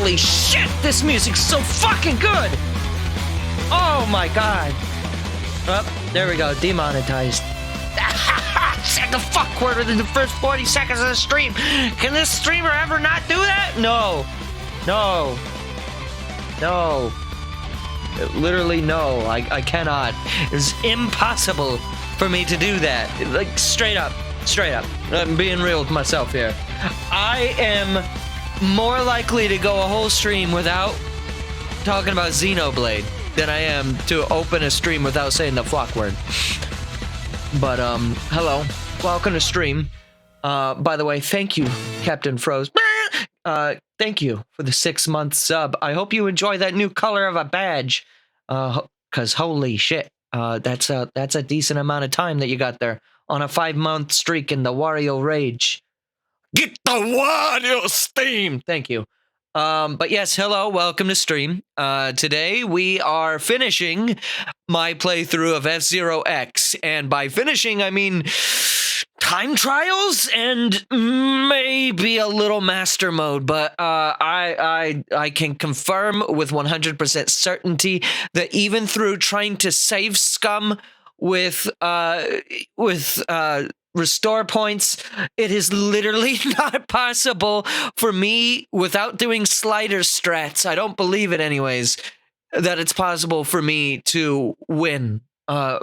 Holy shit, this music's so fucking good! Oh my god. Oh, there we go, demonetized. Said the fuck word within the first 40 seconds of the stream. Can this streamer ever not do that? No. No. No. Literally no. I cannot. It's impossible for me to do that. Like, straight up. Straight up. I'm being real with myself here. I am more likely to go a whole stream without talking about Xenoblade than I am to open a stream without saying the fuck word. But, hello. Welcome to stream. By the way, thank you, Captain Froze. Thank you for the 6-month sub. I hope you enjoy that new color of a badge. Cause holy shit. That's a decent amount of time that you got there on a 5-month streak in the Wario Rage. Get the Wario steam! Thank you. But yes, hello, welcome to stream. Today we are finishing my playthrough of F-Zero X, and by finishing, I mean time trials and maybe a little master mode, but I can confirm with 100% certainty that even through trying to save scum with restore points, it is literally not possible for me without doing slider strats. I don't believe it anyways, that it's possible for me to win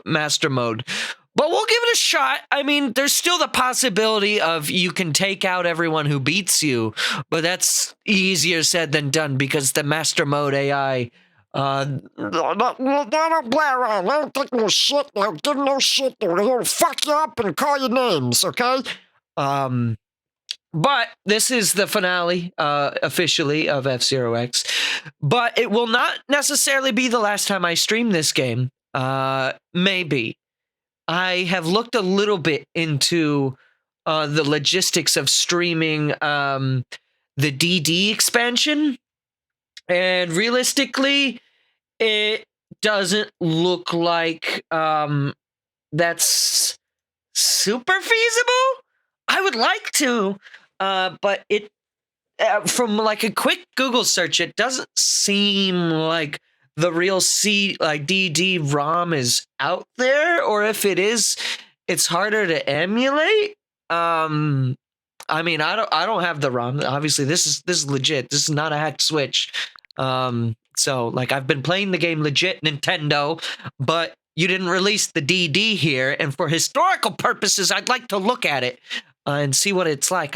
master mode. But we'll give it a shot. I mean, there's still the possibility of you can take out everyone who beats you, but that's easier said than done because the master mode AI don't play around. I don't take no shit. They'll give no shit. They'll fuck you up and call you names, okay? But this is the finale, officially, of F-Zero X. But it will not necessarily be the last time I stream this game. Maybe. I have looked a little bit into the logistics of streaming the DD expansion. And realistically, it doesn't look like that's super feasible. I would like to, but it from like a quick Google search, it doesn't seem like the real DD ROM is out there, or if it is, it's harder to emulate. I mean, I don't have the ROM. Obviously, this is legit. This is not a hacked Switch. So like I've been playing the game legit Nintendo, but you didn't release the DD here, and for historical purposes, I'd like to look at it and see what it's like.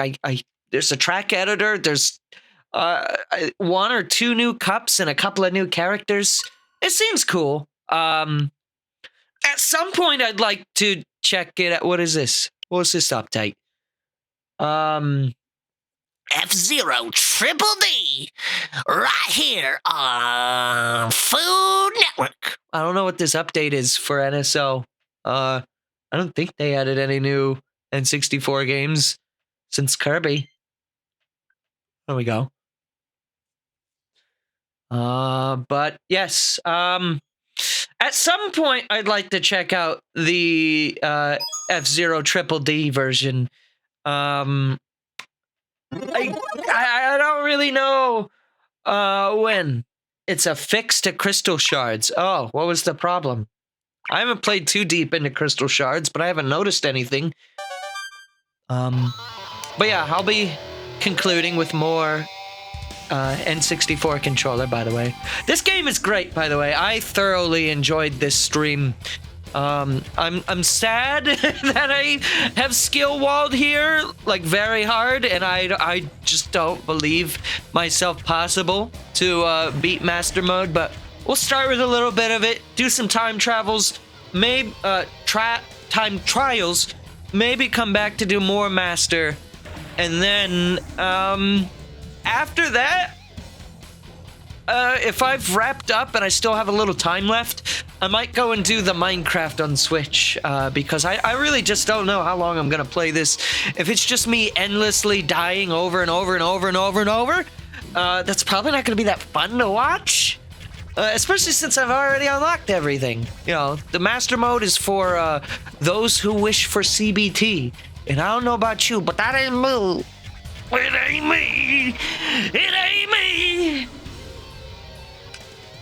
There's a track editor. There's 1 or 2 new cups and a couple of new characters. It seems cool. At some point, I'd like to check it out. What is this? What's this update? F-Zero Triple D right here on Food Network. I don't know what this update is for NSO. I don't think they added any new N64 games since Kirby. There we go. But yes, at some point I'd like to check out the F-Zero Triple D version. I don't really know when. It's a fix to crystal shards. Oh, what was the problem? I haven't played too deep into crystal shards, but I haven't noticed anything. But yeah, I'll be concluding with more N64 controller, by the way. This game is great, by the way. I thoroughly enjoyed this stream. I'm sad that I have skill walled here, like very hard, and I just don't believe myself possible to beat master mode, but we'll start with a little bit of it, do some time travels, maybe time trials, maybe come back to do more master, and then after that, if I've wrapped up and I still have a little time left, I might go and do the Minecraft on Switch, because I really just don't know how long I'm gonna play this. If it's just me endlessly dying over and over and over and over and over, that's probably not gonna be that fun to watch. Especially since I've already unlocked everything. You know, the master mode is for those who wish for CBT. And I don't know about you, but that ain't me. It ain't me. It ain't me.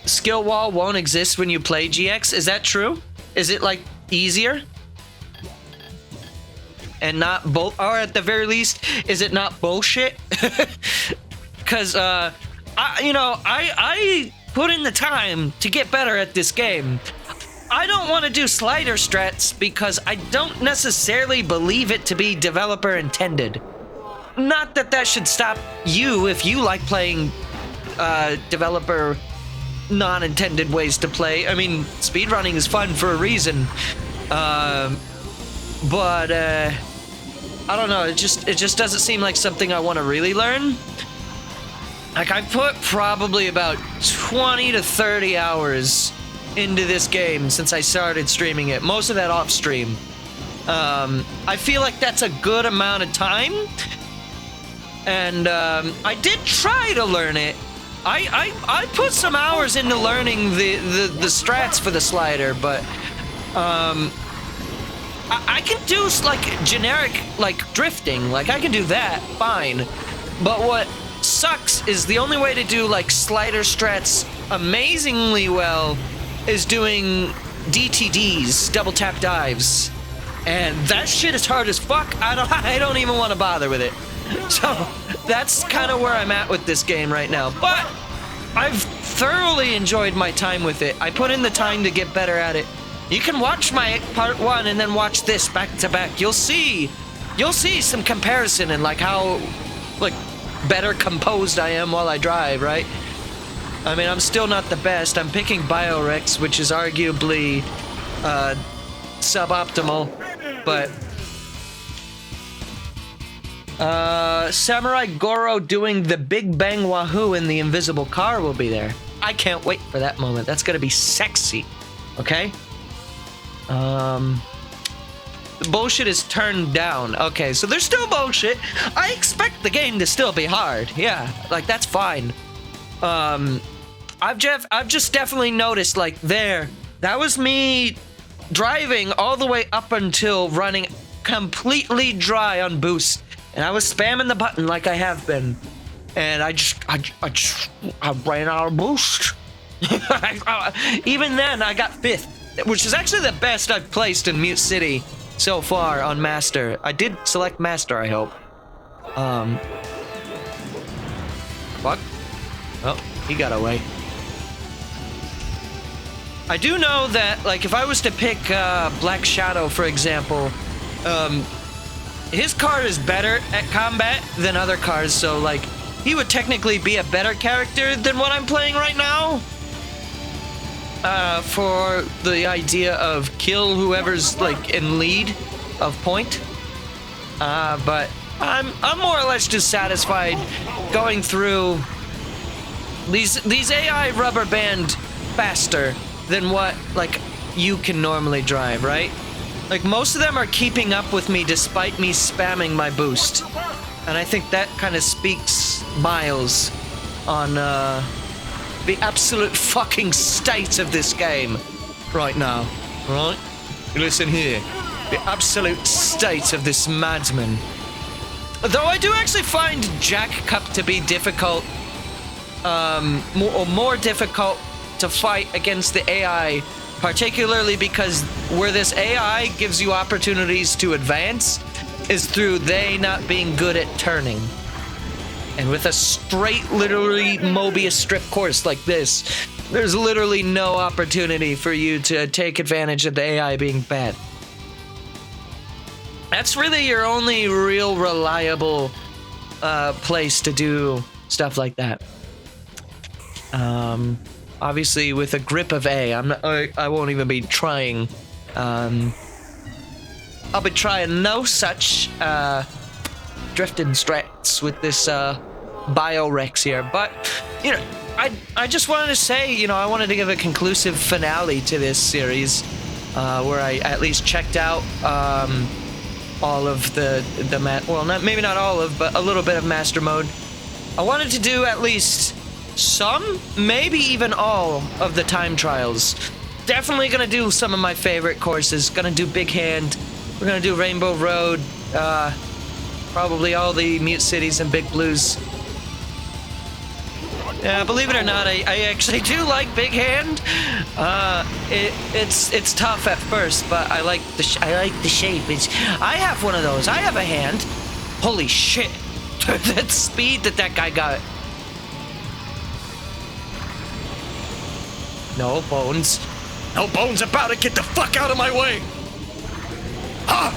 Skill wall won't exist when you play GX. Is that true? Is it like easier? And not or at the very least, is it not bullshit? Because I put in the time to get better at this game. I don't want to do slider strats because I don't necessarily believe it to be developer intended. Not that that should stop you if you like playing developer non-intended ways to play. I mean, speedrunning is fun for a reason. But I don't know, it just doesn't seem like something I want to really learn. Like, I put probably about 20 to 30 hours into this game since I started streaming it. Most of that off stream. I feel like that's a good amount of time. And I did try to learn it. I put some hours into learning the strats for the slider, but I can do like generic like drifting. Like, I can do that fine. But what sucks is the only way to do like slider strats amazingly well is doing DTDs, double tap dives, and that shit is hard as fuck. I don't even want to bother with it. So that's kind of where I'm at with this game right now. But I've thoroughly enjoyed my time with it. I put in the time to get better at it. You can watch my part 1 and then watch this back to back. You'll see some comparison and like how like better composed I am while I drive, right? I mean, I'm still not the best. I'm picking Biorex, which is arguably suboptimal, but Samurai Goro doing the Big Bang Wahoo in the invisible car will be there. I can't wait for that moment. That's gonna be sexy. Okay? The bullshit is turned down. Okay, so there's still bullshit. I expect the game to still be hard. Yeah, like, that's fine. I've just definitely noticed, like, that was me driving all the way up until running completely dry on boost, and I was spamming the button like I have been, and I ran out of boost. Even then, I got 5th, which is actually the best I've placed in Mute City so far on Master. I did select Master, I hope. Fuck. Oh, he got away. I do know that, like, if I was to pick Black Shadow, for example, his car is better at combat than other cars, so, like, he would technically be a better character than what I'm playing right now. For the idea of kill whoever's, like, in lead of point. But I'm more or less just satisfied going through these AI rubber band faster than what, like, you can normally drive, right? Like, most of them are keeping up with me despite me spamming my boost. And I think that kind of speaks miles on, the absolute fucking state of this game right now, right? Listen here. The absolute state of this madman. Though I do actually find Jack Cup to be difficult, more difficult to fight against the AI, particularly because where this AI gives you opportunities to advance is through they not being good at turning. And with a straight, literally Mobius strip course like this, there's literally no opportunity for you to take advantage of the AI being bad. That's really your only real reliable place to do stuff like that. Obviously, with a grip of A, I won't even be trying. I'll be trying no such drifting strats with this Biorex here. But, you know, I just wanted to say, you know, I wanted to give a conclusive finale to this series, where I at least checked out all of maybe not all of, but a little bit of Master Mode. I wanted to do at least some, maybe even all of the time trials. Definitely gonna do some of my favorite courses. Gonna do Big Hand. We're gonna do Rainbow Road. probably all the Mute Cities and Big Blues. Yeah, believe it or not, I actually do like Big Hand. It's tough at first, but I like the shape. I have one of those. I have a hand. Holy shit! That speed that guy got. No bones. No bones about it. Get the fuck out of my way. Ah!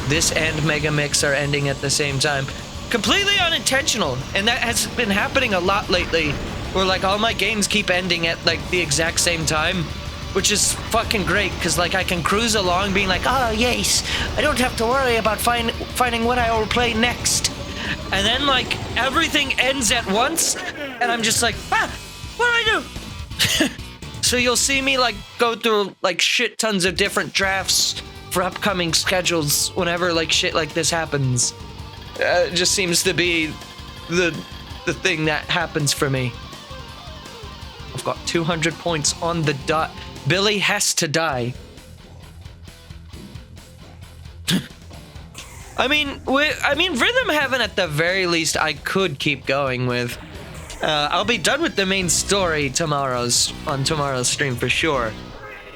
This and Mega Mix are ending at the same time. Completely unintentional. And that has been happening a lot lately. Where like all my games keep ending at like the exact same time. Which is fucking great, because like I can cruise along being like, oh yes, I don't have to worry about finding what I will play next. And then like everything ends at once. And I'm just like, what do I do? So you'll see me like go through like shit tons of different drafts for upcoming schedules whenever like shit like this happens. It just seems to be the thing that happens for me. I've got 200 points on the dot. Billy has to die. I mean, Rhythm Heaven at the very least I could keep going with. I'll be done with the main story on tomorrow's stream for sure.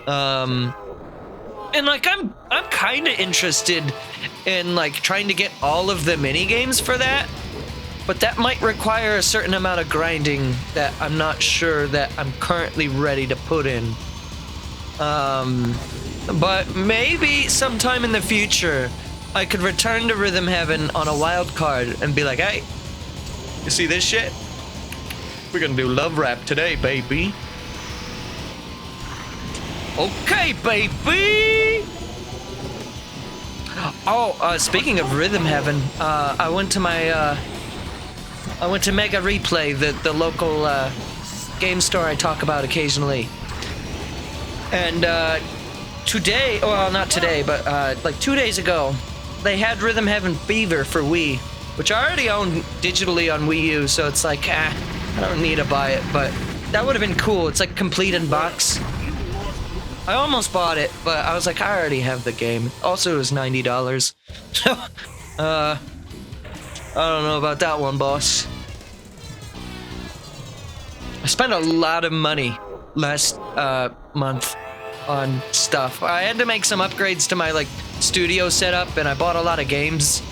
And like I'm kind of interested in like trying to get all of the mini games for that, but that might require a certain amount of grinding that I'm not sure that I'm currently ready to put in. But maybe sometime in the future I could return to Rhythm Heaven on a wild card and be like, hey, you see this shit? We're gonna do love rap today, baby. Okay, baby. Oh, speaking of Rhythm Heaven, I went to Mega Replay, the local game store I talk about occasionally. And today, well, not today, but like 2 days ago, they had Rhythm Heaven Fever for Wii, which I already own digitally on Wii U, so it's like, I don't need to buy it, but that would have been cool. It's like complete in box. I almost bought it, but I was like, I already have the game. Also, it was $90. So, I don't know about that one, boss. I spent a lot of money last month on stuff. I had to make some upgrades to my like studio setup, and I bought a lot of games.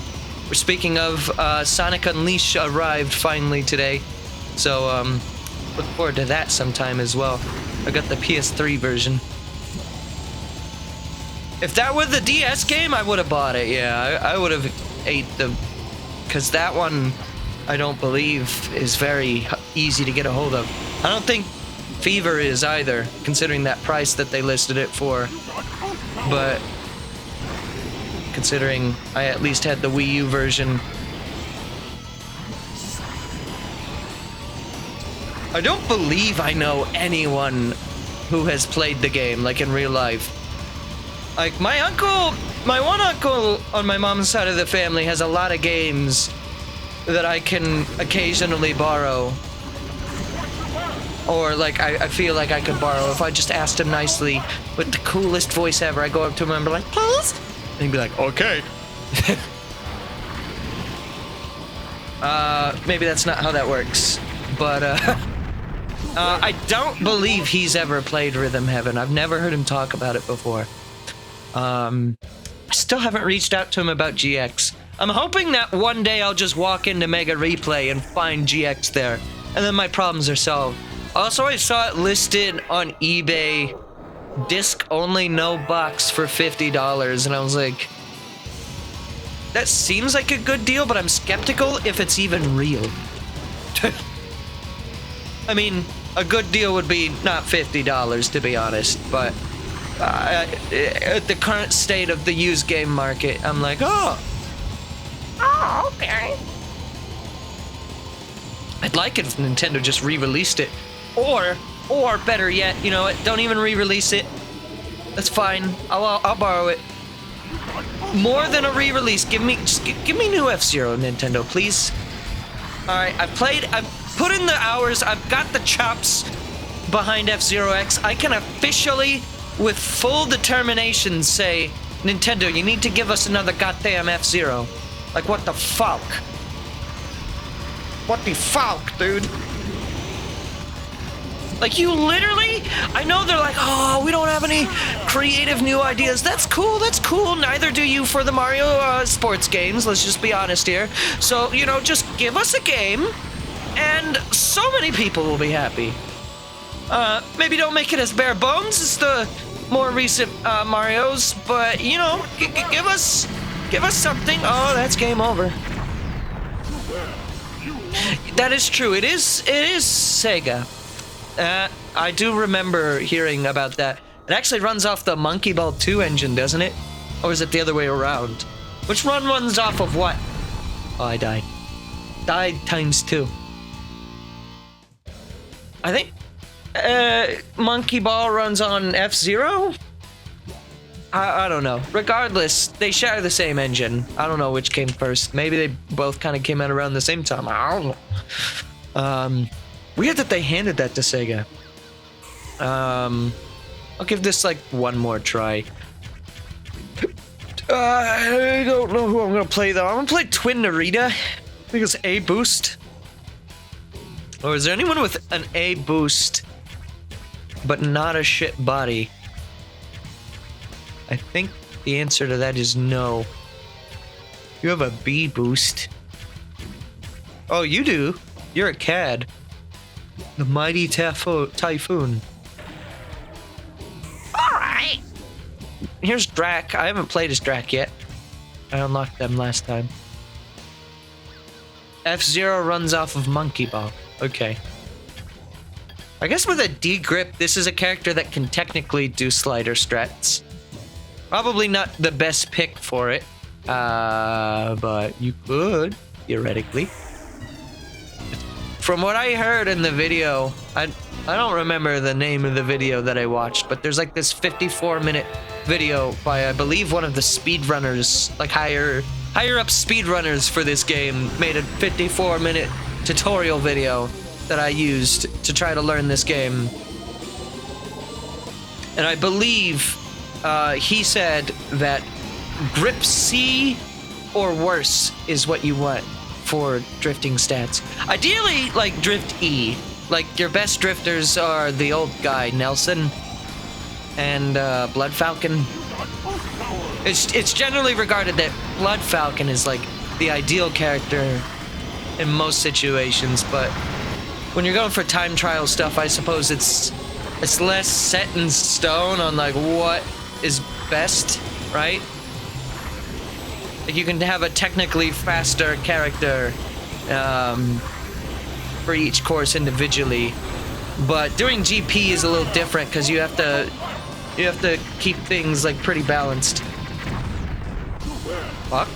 Speaking of, Sonic Unleashed arrived finally today, so look forward to that sometime as well. I got the PS3 version. If that were the DS game, I would have bought it. Yeah, I would have ate the, because that one I don't believe is very easy to get a hold of. I don't think Fever is either, considering that price that they listed it for. But considering I at least had the Wii U version. I don't believe I know anyone who has played the game, like in real life. Like my one uncle on my mom's side of the family has a lot of games that I can occasionally borrow. Or like I feel like I could borrow if I just asked him nicely with the coolest voice ever. I go up to him and be like, please? And he'd be like, okay. Maybe that's not how that works. But I don't believe he's ever played Rhythm Heaven. I've never heard him talk about it before. I still haven't reached out to him about GX. I'm hoping that one day I'll just walk into Mega Replay and find GX there, and then my problems are solved. Also, I saw it listed on eBay, disc only, no box, for $50, and I was like, that seems like a good deal, but I'm skeptical if it's even real. I mean, a good deal would be not $50, to be honest, but at the current state of the used game market, I'm like, oh, okay. I'd like it if Nintendo just re-released it, or better yet, you know what? Don't even re-release it. That's fine. I'll borrow it. More than a re-release, give me new F-Zero, Nintendo, please. All right, I've put in the hours. I've got the chops behind F-Zero X. I can officially, with full determination, say Nintendo, you need to give us another goddamn F-Zero. Like, what the fuck? What the fuck, dude? Like, you literally... I know they're like, oh, we don't have any creative new ideas. That's cool, that's cool. Neither do you for the Mario sports games. Let's just be honest here. So, you know, just give us a game, and so many people will be happy. Maybe don't make it as bare bones as the more recent Marios, but, you know, give us something. Oh, that's game over. That is true. It is Sega. I do remember hearing about that. It actually runs off the Monkey Ball 2 engine, doesn't it? Or is it the other way around? Which one runs off of what? Oh, I died. Died times 2. I think Monkey Ball runs on F-Zero? I don't know. Regardless, they share the same engine. I don't know which came first. Maybe they both kind of came out around the same time. I don't know. Weird that they handed that to Sega. I'll give this like one more try. I don't know who I'm gonna play though. I'm gonna play Twin Narita. I think it's A boost. Or is there anyone with an A boost but not a shit body? I think the answer to that is no. You have a B boost. Oh, you do? You're a CAD. The Mighty Typhoon. Alright! Here's Drac. I haven't played as Drac yet. I unlocked them last time. F-Zero runs off of Monkey Ball. Okay. I guess with a D grip, this is a character that can technically do slider strats. Probably not the best pick for it. But you could, theoretically. From what I heard in the video, I don't remember the name of the video that I watched, but there's like this 54-minute video by, I believe, one of the speedrunners, like higher up speedrunners for this game, made a 54-minute tutorial video that I used to try to learn this game. And I believe he said that grip C or worse is what you want for drifting stats. Ideally, like drift E. Like your best drifters are the old guy Nelson and Blood Falcon. It's generally regarded that Blood Falcon is like the ideal character in most situations, but when you're going for time trial stuff, I suppose it's less set in stone on like what is best, right? Like you can have a technically faster character for each course individually, but doing GP is a little different because you have to keep things like pretty balanced. Fuck,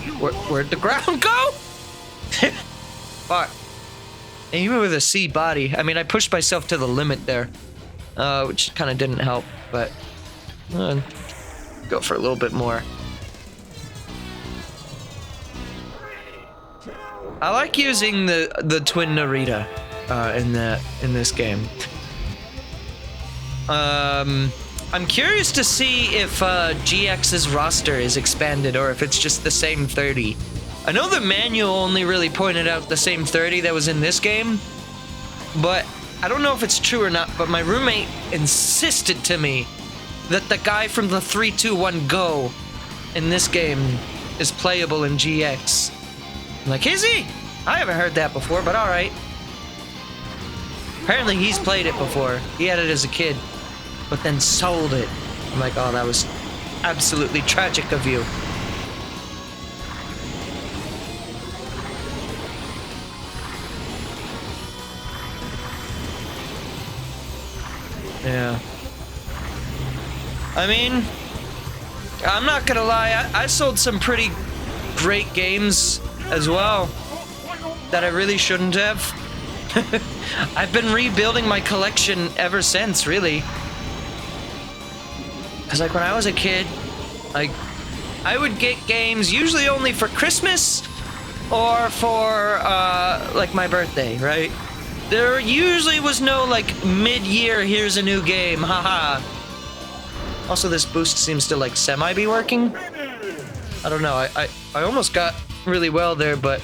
where'd the ground go? Fuck. And even with a C body, I mean, I pushed myself to the limit there, which kind of didn't help, but go for a little bit more. I like using the Twin Narita in this game. I'm curious to see if GX's roster is expanded or if it's just the same 30. I know the manual only really pointed out the same 30 that was in this game, but I don't know if it's true or not, but my roommate insisted to me that the guy from the 3-2-1 Go in this game is playable in GX. I'm like, is he? I haven't heard that before, but alright. Apparently he's played it before. He had it as a kid, but then sold it. I'm like, oh, that was absolutely tragic of you. Yeah. I mean, I'm not gonna lie, I sold some pretty great games as well that I really shouldn't have. I've been rebuilding my collection ever since, really. Cause like when I was a kid, like I would get games usually only for Christmas or for like my birthday, right? There usually was no like mid-year, here's a new game, haha. Also, this boost seems to like semi be working. I don't know. I almost got really well there, but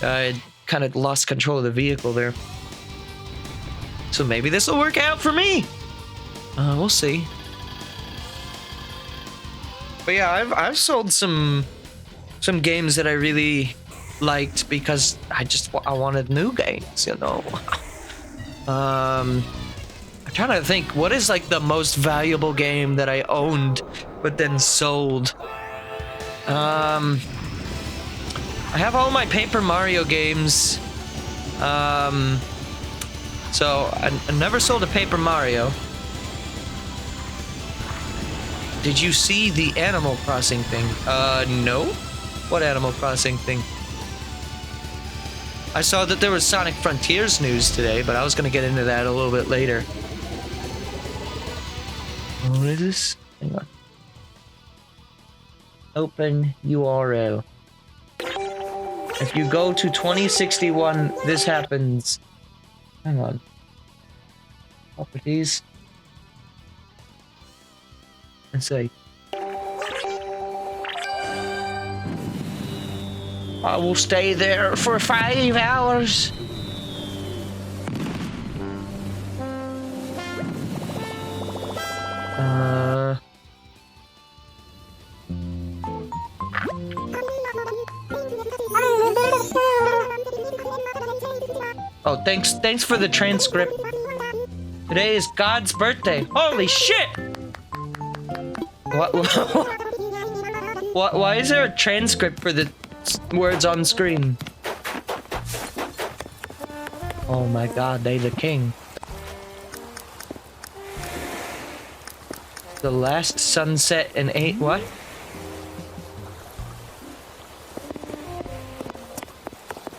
I kind of lost control of the vehicle there. So maybe this will work out for me. We'll see. But yeah, I've sold some games that I really liked because I wanted new games, you know. I'm trying to think, what is like the most valuable game that I owned but then sold? I have all my Paper Mario games. So I never sold a Paper Mario. Did you see the Animal Crossing thing? No. What Animal Crossing thing? I saw that there was Sonic Frontiers news today, but I was gonna get into that a little bit later. What is this? Hang on. Open URL. If you go to 2061, this happens. Hang on. Properties. Let's see. I will stay there for 5 hours. Oh, thanks for the transcript. Today is God's birthday. Holy shit! What? Why is there a transcript for the words on screen? Oh my god, they the king. The last sunset in 8 what?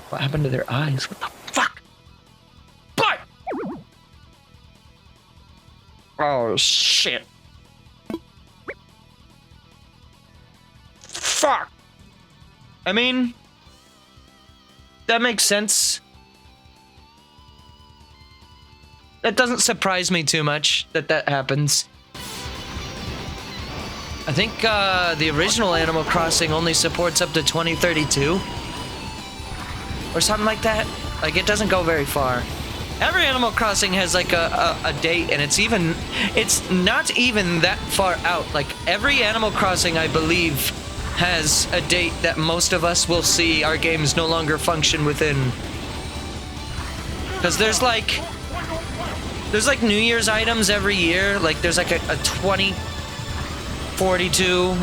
What happened to their eyes? What the fuck? But oh shit. Fuck. I mean, that makes sense. That doesn't surprise me too much that happens. I think the original Animal Crossing only supports up to 2032. Or something like that. Like, it doesn't go very far. Every Animal Crossing has like a date, and it's not even that far out. Like, every Animal Crossing, I believe, has a date that most of us will see our games no longer function within. Because there's like New Year's items every year. Like, there's like a 2042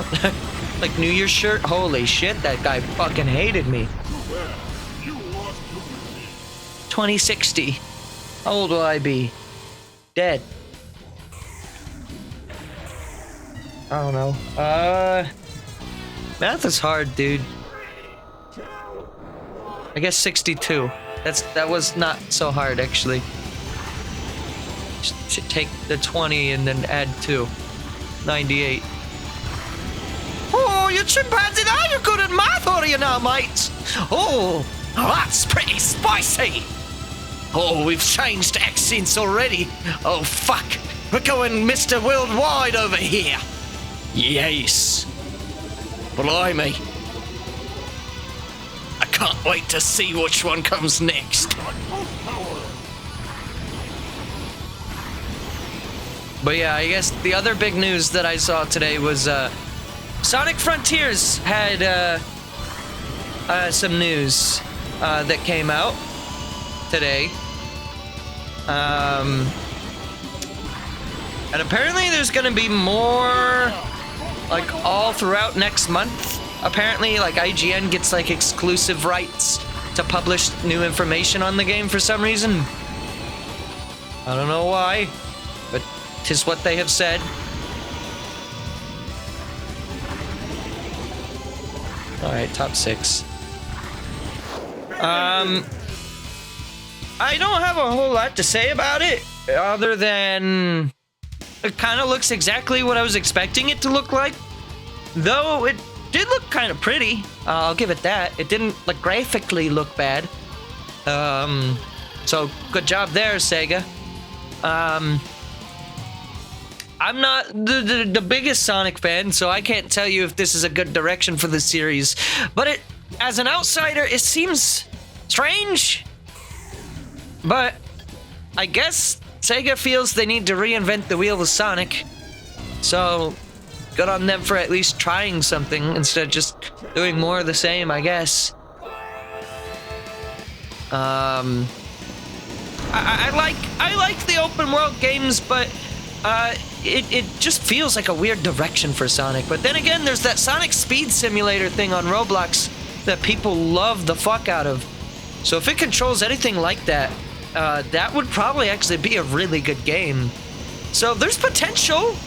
like New Year's shirt. Holy shit, that guy fucking hated me. 2060. How old will I be? Dead. I don't know. Math is hard, dude. I guess 62. That was not so hard, actually. Should take the 20 and then add 2. 98. Oh, you chimpanzee, now you're good at math, are you now, mate? Oh, that's pretty spicy. Oh, we've changed accents already. Oh, fuck. We're going Mr. Worldwide over here. Yes. Blimey. I can't wait to see which one comes next. But yeah, I guess the other big news that I saw today was Sonic Frontiers had some news that came out today. And apparently there's gonna be more, like, all throughout next month. Apparently, like, IGN gets, like, exclusive rights to publish new information on the game for some reason. I don't know why, but 'tis what they have said. Alright, top 6. I don't have a whole lot to say about it, other than it kind of looks exactly what I was expecting it to look like. Though it did look kind of pretty. I'll give it that. It didn't, like, graphically look bad. So good job there, Sega. I'm not the biggest Sonic fan, so I can't tell you if this is a good direction for the series. But as an outsider, it seems strange. But I guess Sega feels they need to reinvent the wheel with Sonic. So good on them for at least trying something instead of just doing more of the same, I guess. I like the open world games, but it just feels like a weird direction for Sonic. But then again, there's that Sonic Speed Simulator thing on Roblox that people love the fuck out of. So if it controls anything like that, that would probably actually be a really good game. So there's potential.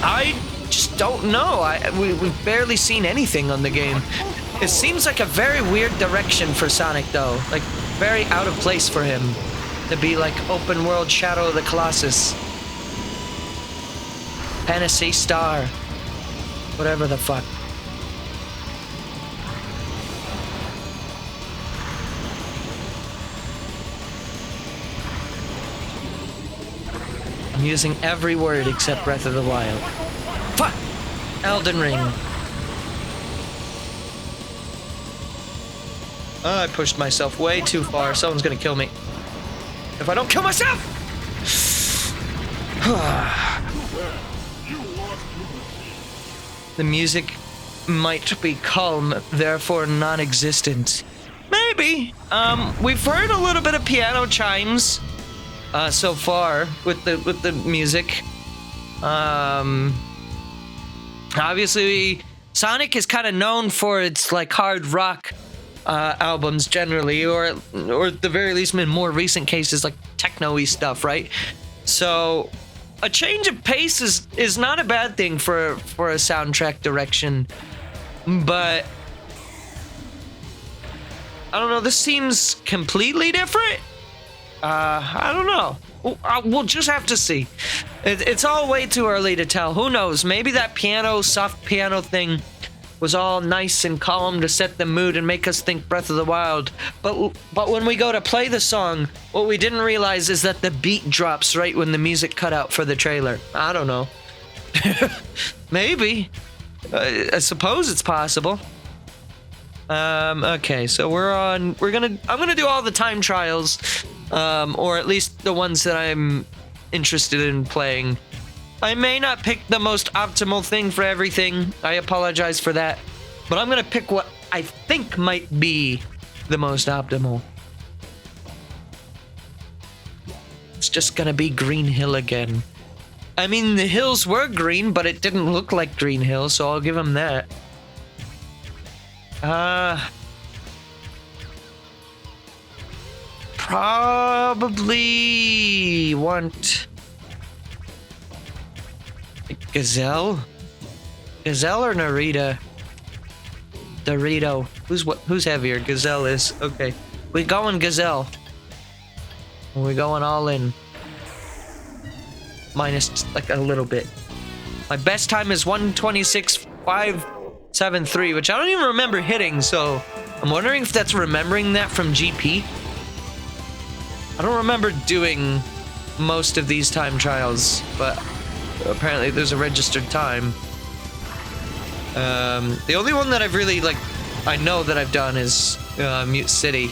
I just don't know. We've barely seen anything on the game. It seems like a very weird direction for Sonic, though. Like, very out of place for him to be like open world Shadow of the Colossus. Panacea Star. Whatever the fuck. I'm using every word except Breath of the Wild. Fuck! Elden Ring. I pushed myself way too far. Someone's gonna kill me. If I don't kill myself! The music might be calm, therefore non-existent. Maybe. We've heard a little bit of piano chimes so far with the music. Obviously, Sonic is kind of known for its like hard rock albums generally, or at the very least in more recent cases like techno-y stuff, right? So a change of pace is not a bad thing for a soundtrack direction, but I don't know, this seems completely different. I don't know. We'll just have to see. It's all way too early to tell. Who knows? Maybe that soft piano thing was all nice and calm to set the mood and make us think Breath of the Wild. But when we go to play the song, what we didn't realize is that the beat drops right when the music cut out for the trailer. I don't know. Maybe. I suppose it's possible. Okay, so I'm gonna do all the time trials, or at least the ones that I'm interested in playing. I may not pick the most optimal thing for everything. I apologize for that. But I'm gonna pick what I think might be the most optimal. It's just gonna be Green Hill again. I mean, the hills were green, but it didn't look like Green Hill, so I'll give him that. Probably want Gazelle? Gazelle or Narita? Dorito. Who's heavier? Gazelle is. Okay. We going Gazelle. We're going all in. Minus like a little bit. My best time is 1:26.573, which I don't even remember hitting, so I'm wondering if that's remembering that from GP. I don't remember doing most of these time trials, but apparently there's a registered time. The only one that I've really, I know that I've done is Mute City.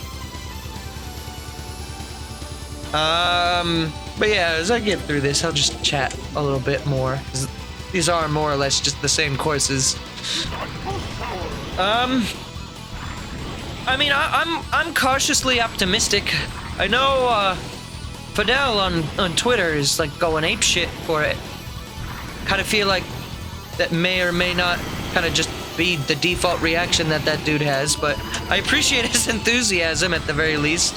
But yeah, as I get through this, I'll just chat a little bit more. These are more or less just the same courses. I mean, I'm cautiously optimistic. I know Fidel on Twitter is going apeshit for it. Kind of feel like that may or may not kind of just be the default reaction that dude has, but I appreciate his enthusiasm at the very least.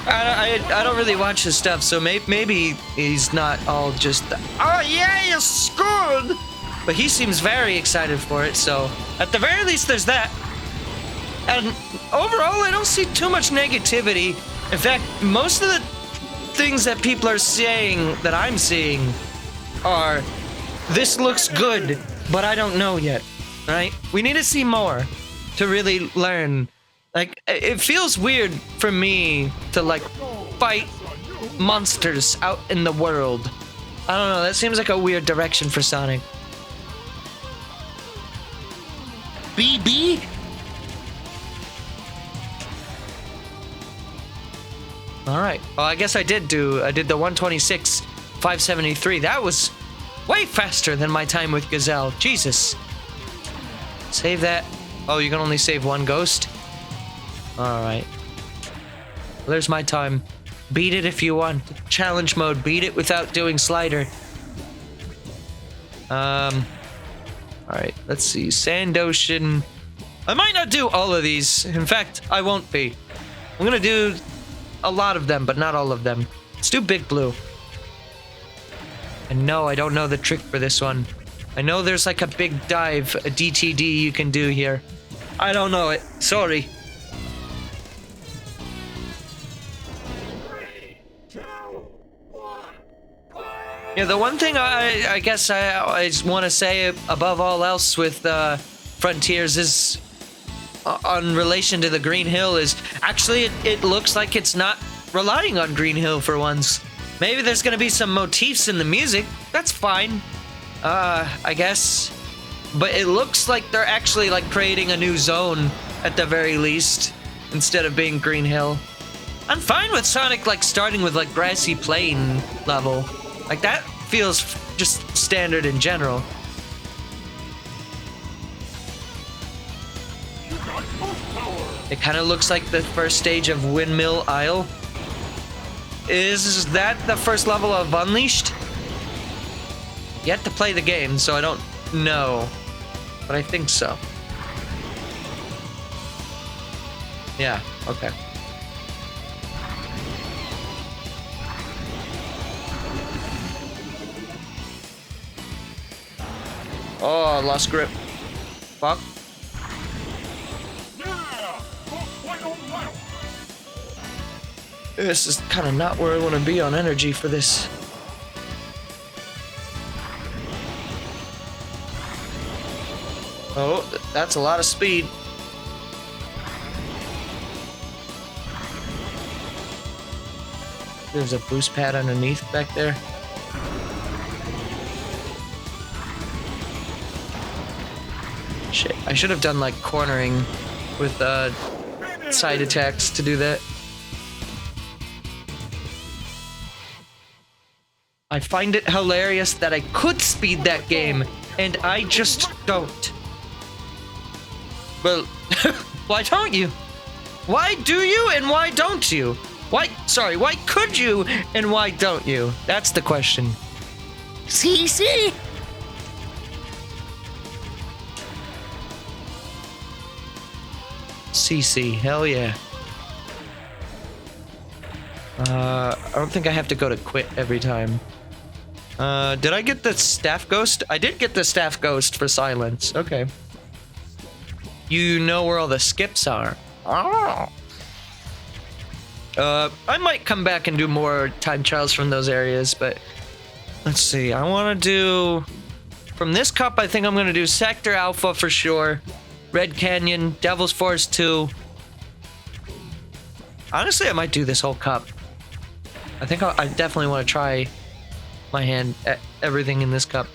I don't really watch his stuff, so maybe he's not all just, oh yeah, you scored! But he seems very excited for it, so at the very least there's that. And overall, I don't see too much negativity. In fact, most of the things that people are saying that I'm seeing are, this looks good, but I don't know yet, right? We need to see more to really learn. It feels weird for me to fight monsters out in the world. I don't know, that seems like a weird direction for Sonic. BB? Alright, well I guess I did the 126, 573. That was way faster than my time with Gazelle. Jesus. Save that. Oh, you can only save one ghost? Alright. Well, there's my time. Beat it if you want. Challenge mode, beat it without doing slider. Alright, let's see. Sand Ocean. I might not do all of these. In fact, I won't be. I'm gonna do a lot of them, but not all of them. Let's do Big Blue. And no, I don't know the trick for this one. I know there's like a big dive, a DTD you can do here. I don't know it. Sorry. Yeah, the one thing I guess I just want to say above all else with Frontiers is on relation to the Green Hill is actually it looks like it's not relying on Green Hill for once. Maybe there's gonna be some motifs in the music. That's fine. I guess. But it looks like they're actually like creating a new zone at the very least instead of being Green Hill. I'm fine with Sonic like starting with like grassy plain level. Like that feels just standard in general. It kind of looks like the first stage of Windmill Isle. Is that the first level of Unleashed? Yet to play the game, so I don't know. But I think so. Yeah, okay. Oh, I lost grip. Fuck. This is kind of not where I want to be on energy for this. Oh, that's a lot of speed. There's a boost pad underneath back there. Shit, I should have done like cornering with side attacks to do that. I find it hilarious that I could speed that game, and I just don't. Well, why don't you? Why do you, and why don't you? Why could you, and why don't you? That's the question. CC? CC, hell yeah. I don't think I have to go to quit every time. Did I get the staff ghost? I did get the staff ghost for silence. Okay. You know where all the skips are. Oh. I might come back and do more time trials from those areas, but let's see. I want to do from this cup. I think I'm gonna do Sector Alpha for sure. Red Canyon, Devil's Forest 2. Honestly, I might do this whole cup. I think I definitely want to try my hand at everything in this cup.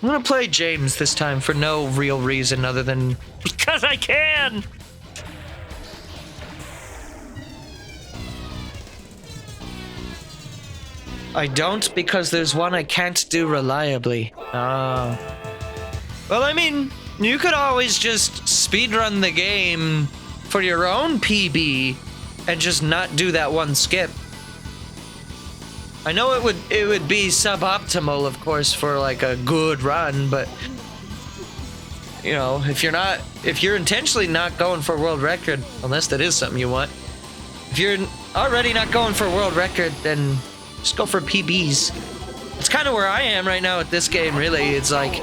I'm gonna play James this time for no real reason other than because I can! I don't because there's one I can't do reliably. Oh. Well, I mean, you could always just speedrun the game for your own PB and just not do that one skip. I know it would be suboptimal, of course, for like a good run, but you know, if you're intentionally not going for world record, unless that is something you want, if you're already not going for world record, then just go for PBs. It's kind of where I am right now with this game, really. It's like,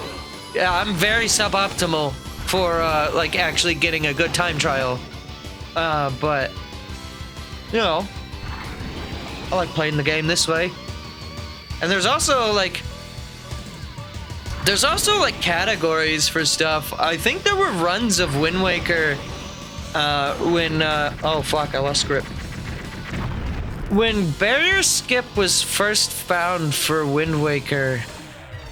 yeah, I'm very suboptimal for like actually getting a good time trial, but you know, I like playing the game this way. And there's also like categories for stuff. I think there were runs of Wind Waker when oh fuck, I lost grip. When barrier skip was first found for Wind Waker,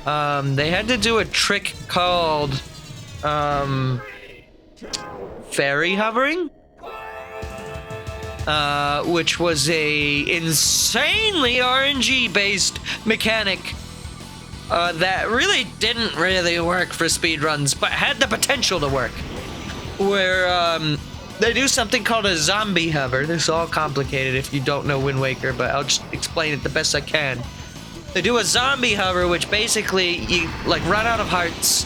they had to do a trick called fairy hovering, which was a insanely RNG based mechanic that really didn't really work for speedruns, but had the potential to work. Where they do something called a zombie hover. This is all complicated if you don't know Wind Waker, but I'll just explain it the best I can. They do a zombie hover, which basically you like run out of hearts,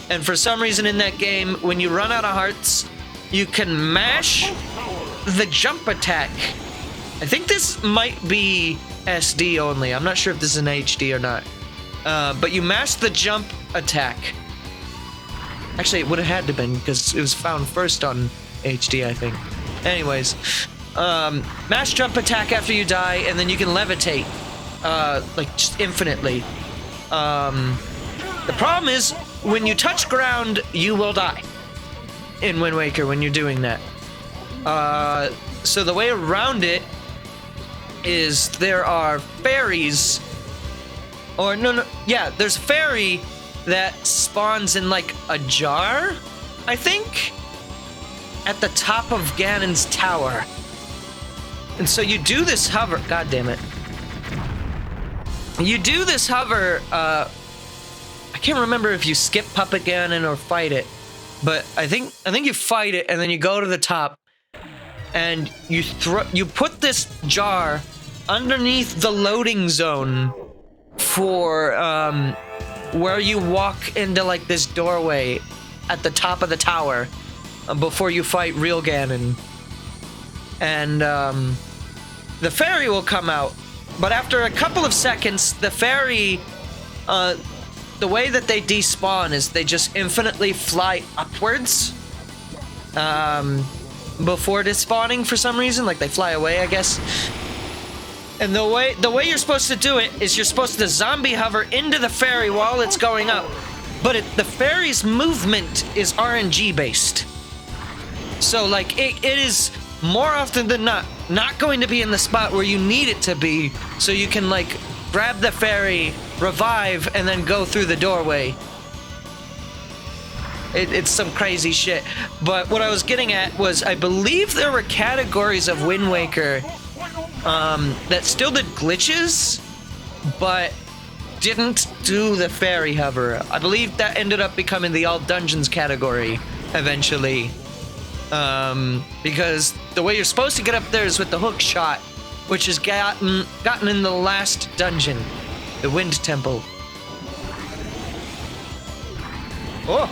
and for some reason in that game, when you run out of hearts, you can mash the jump attack. I think this might be SD only. I'm not sure if this is an HD or not. But you mash the jump attack. Actually, it would have had to been because it was found first on HD, I think. Anyways, mash jump attack after you die, and then you can levitate, like just infinitely. The problem is when you touch ground, you will die in Wind Waker when you're doing that. So the way around it is there are fairies, or there's a fairy that spawns in like a jar, I think, at the top of Ganon's tower. And so you do this hover, god damn it. You do this hover, I can't remember if you skip Puppet Ganon or fight it, but I think you fight it and then you go to the top and you put this jar underneath the loading zone for where you walk into like this doorway at the top of the tower before you fight real Ganon. And the fairy will come out, but after a couple of seconds, the fairy, the way that they despawn is they just infinitely fly upwards before despawning for some reason, like they fly away, I guess. And the way you're supposed to do it is you're supposed to zombie hover into the fairy while it's going up, but the fairy's movement is RNG based. So like it is more often than not going to be in the spot where you need it to be, so you can like grab the fairy, revive, and then go through the doorway. It's some crazy shit. But what I was getting at was I believe there were categories of Wind Waker that still did glitches, but didn't do the fairy hover. I believe that ended up becoming the all dungeons category eventually. Because the way you're supposed to get up there is with the hook shot, which is gotten in the last dungeon, the Wind Temple. Oh!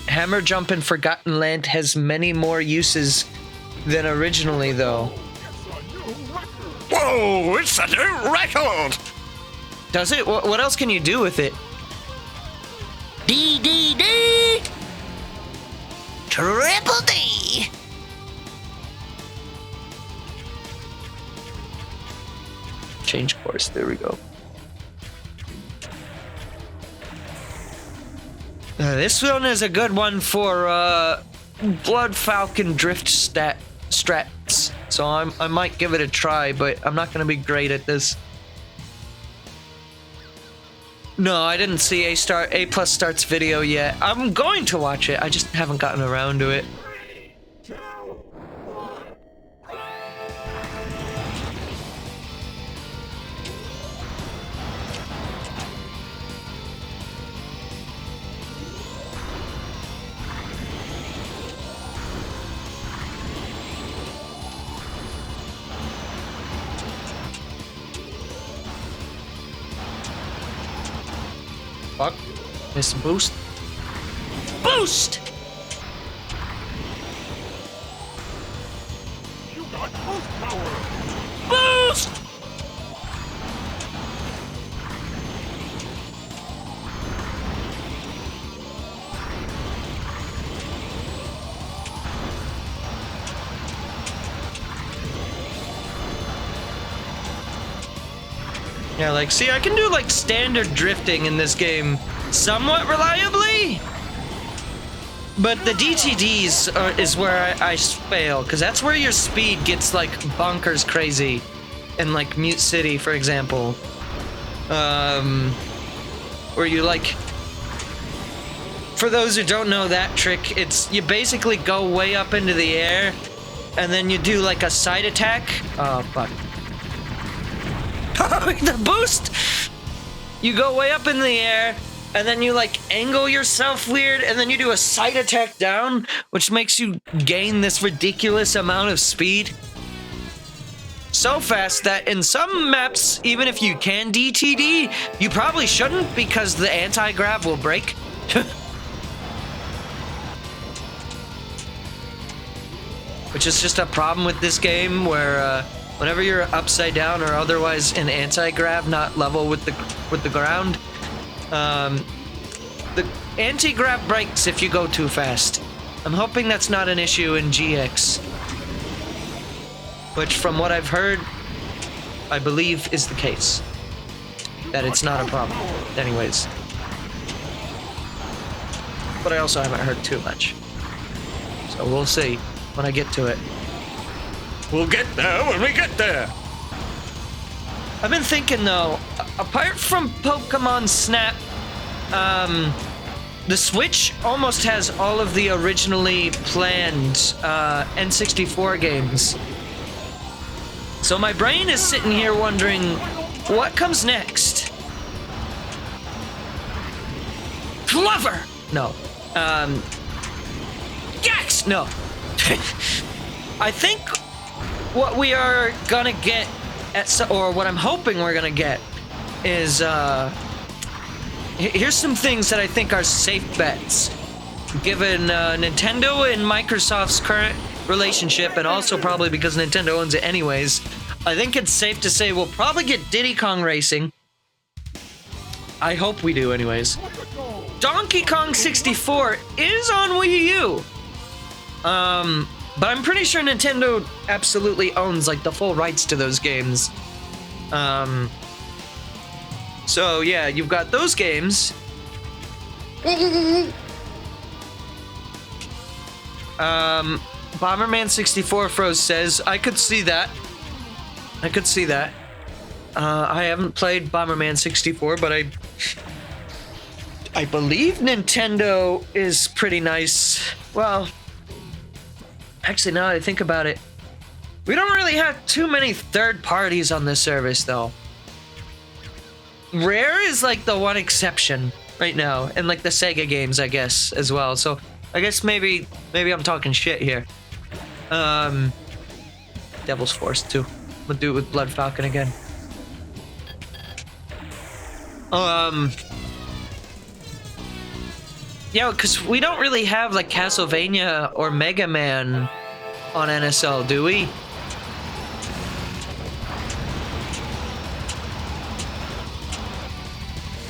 Hammer jump in Forgotten Land has many more uses than originally, though. Whoa, it's a new record! Does it? What else can you do with it? D! Triple D! Change course, there we go. This one is a good one for Blood Falcon drift strats, so I might give it a try, but I'm not going to be great at this. No, I didn't see A plus starts video yet. I'm going to watch it, I just haven't gotten around to it. Fuck. Miss boost. Boost! You got boost power! Boost! Yeah, like, see, I can do, like, standard drifting in this game somewhat reliably. But the DTDs is where I fail, because that's where your speed gets like bonkers crazy. In like Mute City, for example. Where you like... For those who don't know that trick, it's you basically go way up into the air, and then you do like a side attack. Oh, fuck. The boost! You go way up in the air, and then you like angle yourself weird, and then you do a side attack down, which makes you gain this ridiculous amount of speed. So fast that in some maps, even if you can DTD, you probably shouldn't because the anti-grav will break. Which is just a problem with this game where whenever you're upside down or otherwise in anti-grav, not level with the ground, the anti-grav breaks if you go too fast. I'm hoping that's not an issue in GX. Which, from what I've heard, I believe is the case. That it's not a problem. Anyways. But I also haven't heard too much. So we'll see when I get to it. We'll get there when we get there. I've been thinking, though, apart from Pokemon Snap, the Switch almost has all of the originally planned N64 games. So my brain is sitting here wondering, what comes next? Clover! No. Gex! No. I think what we are gonna get or what I'm hoping we're gonna get is, here's some things that I think are safe bets. Given Nintendo and Microsoft's current relationship, and also probably because Nintendo owns it anyways, I think it's safe to say we'll probably get Diddy Kong Racing. I hope we do anyways. Donkey Kong 64 is on Wii U. But I'm pretty sure Nintendo absolutely owns like the full rights to those games. So yeah, you've got those games. Bomberman 64 Froze says, I could see that. I could see that. I haven't played Bomberman 64, but I believe Nintendo is pretty nice. Well, actually, now that I think about it, we don't really have too many third parties on this service, though. Rare is like the one exception right now, and like the Sega games, I guess, as well. So I guess maybe I'm talking shit here. Devil's Force too. We'll do it with Blood Falcon again. Yeah, because we don't really have like Castlevania or Mega Man on NSL, do we?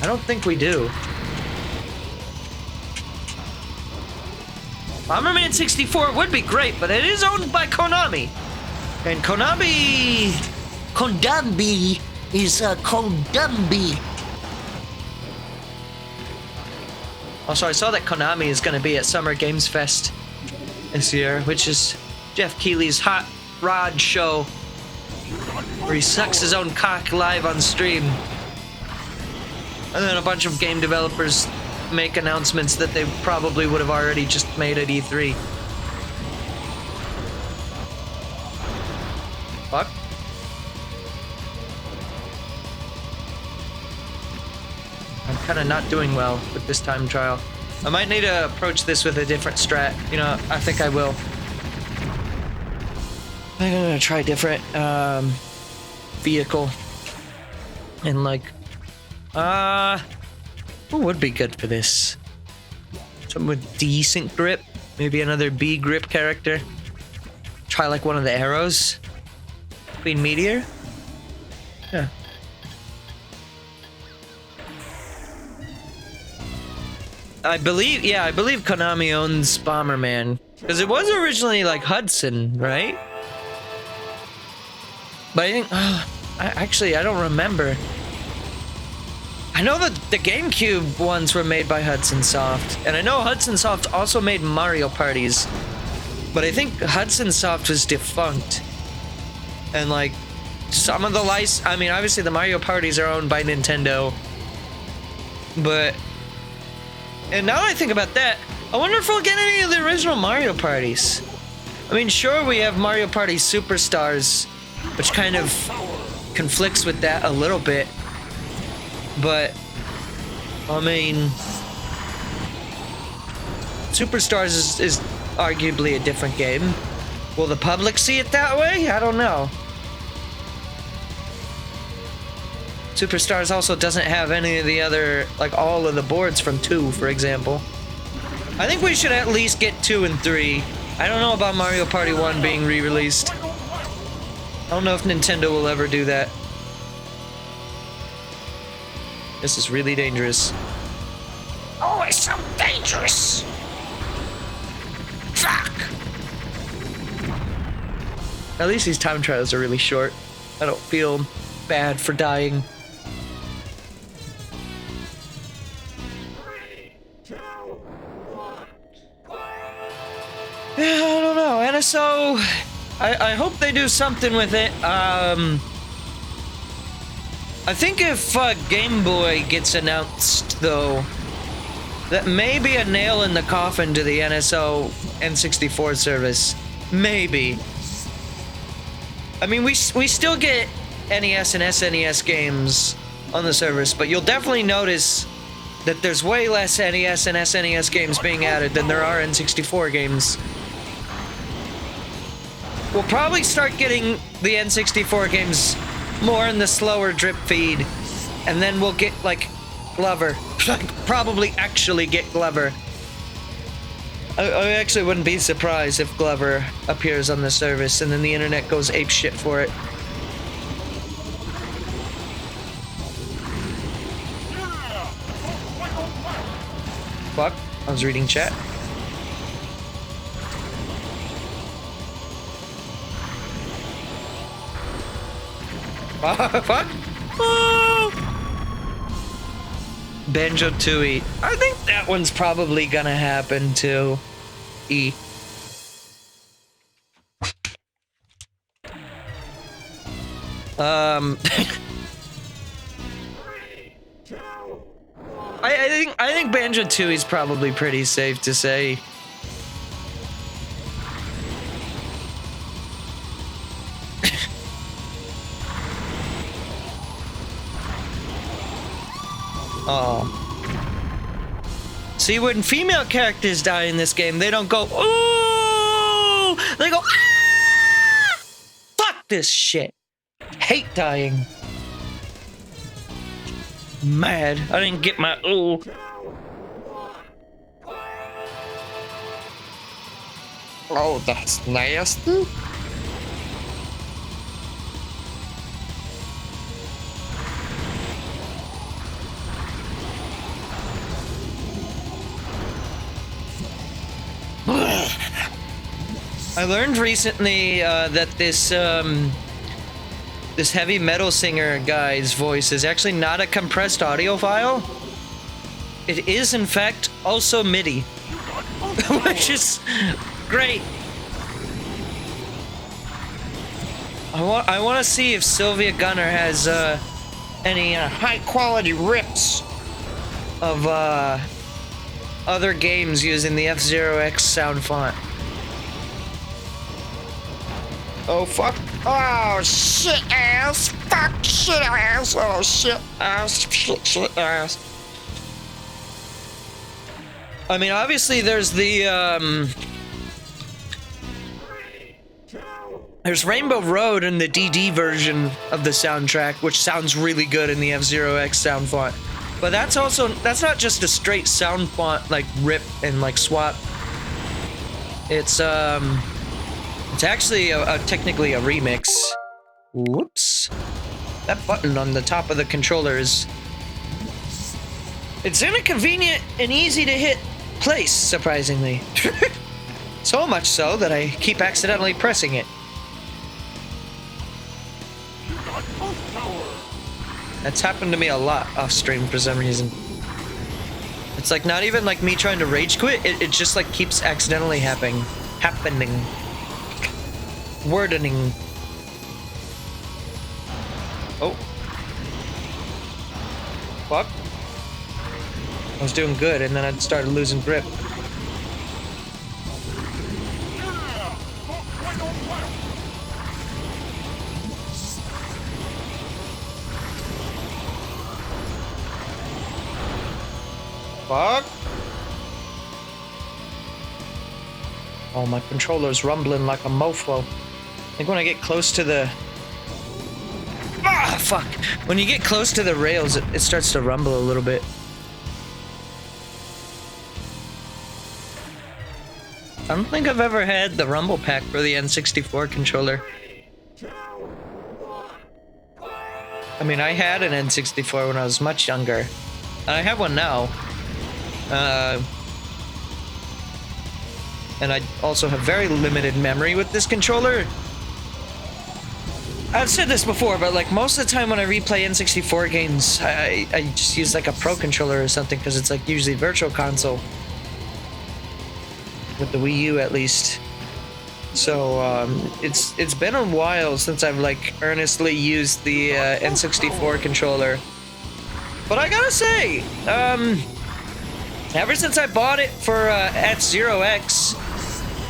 I don't think we do. Bomberman 64 would be great, but it is owned by Konami. And Konami is Konami. Also, I saw that Konami is going to be at Summer Games Fest this year, which is Jeff Keighley's hot rod show, where he sucks his own cock live on stream. And then a bunch of game developers make announcements that they probably would have already just made at E3. Fuck. I'm kind of not doing well with this time trial. I might need to approach this with a different strat. You know, I think I will. I'm gonna try a different vehicle. And like, what would be good for this? Someone with decent grip. Maybe another B grip character. Try like one of the arrows. Queen Meteor. Yeah. I believe Konami owns Bomberman. Because it was originally like Hudson, right? But I think, I don't remember. I know that the GameCube ones were made by Hudson Soft, and I know Hudson Soft also made Mario parties, but I think Hudson Soft was defunct. And like, some of the I mean, obviously the Mario parties are owned by Nintendo, but, and now that I think about that, I wonder if we'll get any of the original Mario parties. I mean, sure, we have Mario Party Superstars, which kind of conflicts with that a little bit. But, I mean, Superstars is arguably a different game. Will the public see it that way? I don't know. Superstars also doesn't have any of the other, like all of the boards from 2, for example. I think we should at least get 2 and 3. I don't know about Mario Party 1 being re-released. I don't know if Nintendo will ever do that. This is really dangerous. Oh, it's so dangerous! Fuck! At least these time trials are really short. I don't feel bad for dying. Yeah, I don't know. NSO, I hope they do something with it. I think if Game Boy gets announced, though, that may be a nail in the coffin to the NSO N64 service. Maybe. I mean, we still get NES and SNES games on the service, but you'll definitely notice that there's way less NES and SNES games being added than there are N64 games. We'll probably start getting the N64 games more in the slower drip feed, and then we'll get, like, Glover. Like, probably actually get Glover. I actually wouldn't be surprised if Glover appears on the service and then the internet goes apeshit for it. Fuck, I was reading chat. Fuck! Oh! Banjo-Tooie. I think that one's probably gonna happen too. E. I think Banjo-Tooie's probably pretty safe to say. Oh. See, when female characters die in this game, they don't go, ooh! They go, ah! Fuck this shit. Hate dying. Mad. I didn't get my ooh. Oh, that's nasty. I learned recently that this heavy metal singer guy's voice is actually not a compressed audio file. It is, in fact, also MIDI, which is great. I want to see if Sylvia Gunner has any high-quality rips of other games using the F-Zero X sound font. Oh, fuck. Oh, shit ass. Fuck shit ass. Oh, shit ass. Shit ass. I mean, obviously there's the, there's Rainbow Road in the DD version of the soundtrack, which sounds really good in the F-Zero X sound font. But that's not just a straight sound font, like, rip and, like, swap. It's actually technically a remix. Whoops. That button on the top of the controller is... It's in a convenient and easy to hit place, surprisingly. So much so that I keep accidentally pressing it. That's happened to me a lot off stream for some reason. It's like not even like me trying to rage quit. It just like keeps accidentally happening. Wordening. Oh. Fuck. I was doing good and then I started losing grip. Fuck. Oh, my controller's rumbling like a mofo. I think when I get close to the... Ah, fuck. When you get close to the rails, it starts to rumble a little bit. I don't think I've ever had the rumble pack for the N64 controller. I mean, I had an N64 when I was much younger. And I have one now. And I also have very limited memory with this controller. I've said this before, but like most of the time when I replay N64 games, I just use like a Pro controller or something because it's like usually virtual console. With the Wii U at least. So it's been a while since I've like earnestly used the N64 controller. But I gotta say, ever since I bought it for F-Zero X,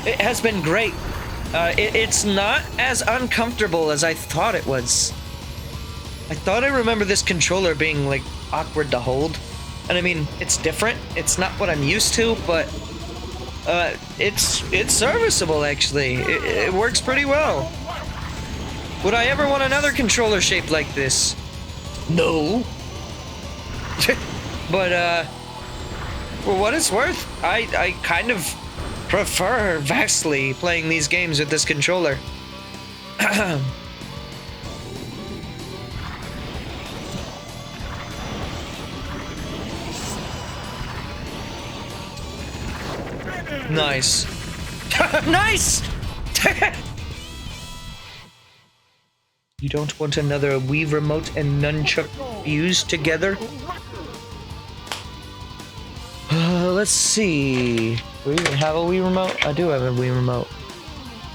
it has been great. It's not as uncomfortable as I thought it was. I thought I remember this controller being like awkward to hold. And I mean, it's different. It's not what I'm used to, but it's serviceable actually. It works pretty well. Would I ever want another controller shaped like this? No. But for what it's worth, I kind of prefer vastly playing these games with this controller. Nice. Nice! You don't want another Wii remote and nunchuck fused together? Let's see. Do we even have a Wii remote? I do have a Wii remote.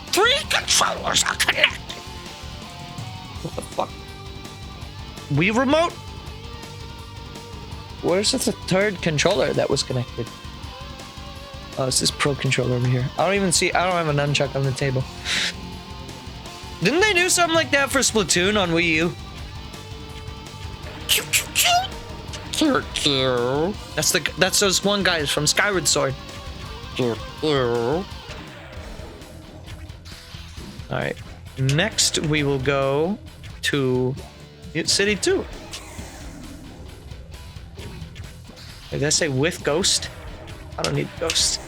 3 controllers are connected. What the fuck? Wii remote? Where's the third controller that was connected? Oh, it's this Pro controller over here. I don't have a nunchuck on the table. Didn't they do something like that for Splatoon on Wii U? That's those one guys from Skyward Sword. Alright. Next we will go to Mute City 2. Did I say with Ghost? I don't need Ghost.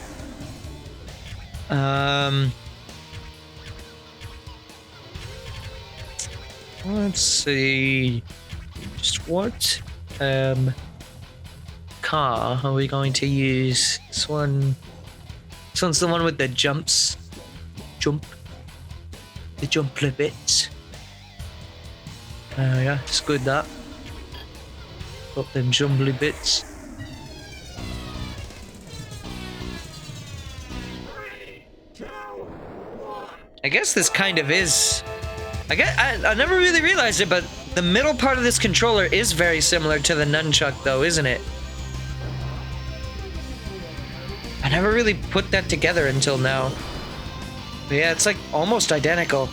Let's see. Just what car are we going to use? This one's the one with the jumps. The jumpy bits. Yeah, it's good that. Got them jumbly bits. I guess this kind of is. I never really realized it, but the middle part of this controller is very similar to the nunchuck, though, isn't it? I never really put that together until now. But yeah, it's like almost identical.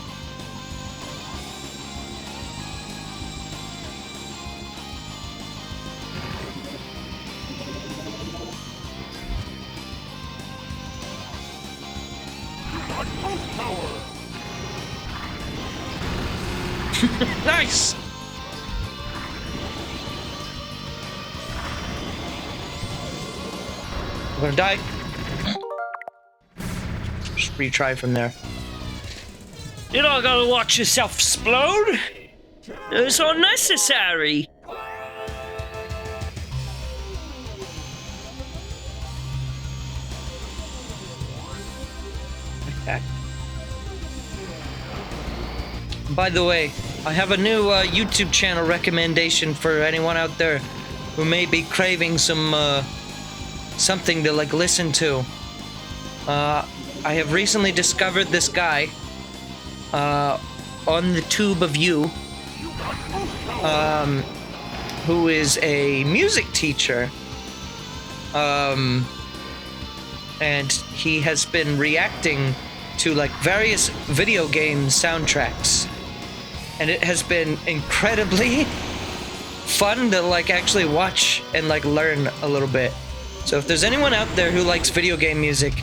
Nice! I'm gonna die. Just retry from there. You're not gonna watch yourself explode? It's unnecessary. Okay. By the way, I have a new YouTube channel recommendation for anyone out there who may be craving some something to like listen to. I have recently discovered this guy on the tube of you, who is a music teacher, and he has been reacting to like various video game soundtracks, and it has been incredibly fun to like actually watch and like learn a little bit. So if there's anyone out there who likes video game music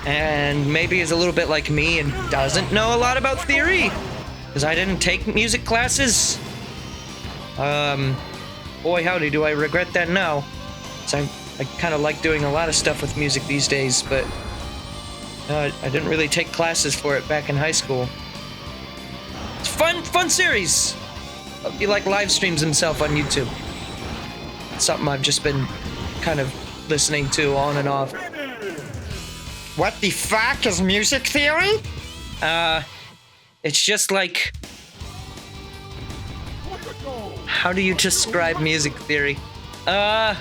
and maybe is a little bit like me and doesn't know a lot about theory, because I didn't take music classes, boy howdy do I regret that now. So I kind of like doing a lot of stuff with music these days, but I didn't really take classes for it back in high school. It's fun series. He like live streams himself on YouTube. It's something I've just been kind of listening to on and off. What the fuck is music theory? It's just like, how do you describe music theory? I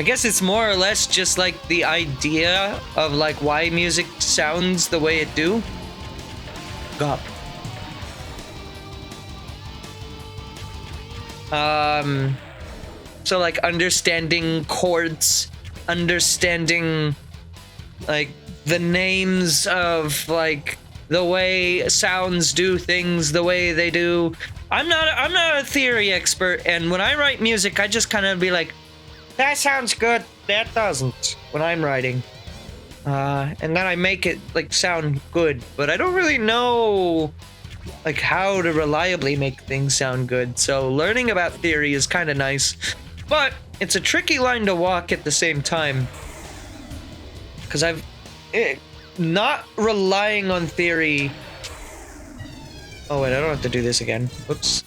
guess it's more or less just like the idea of like why music sounds the way it do. God. So like understanding chords, understanding like the names of like the way sounds do things the way they do. I'm not a theory expert, and when I write music, I just kind of be like, that sounds good, that doesn't, when I'm writing. And then I make it like sound good, but I don't really know like how to reliably make things sound good. So learning about theory is kind of nice, but it's a tricky line to walk at the same time, because not relying on theory. Oh wait, I don't have to do this again. Oops.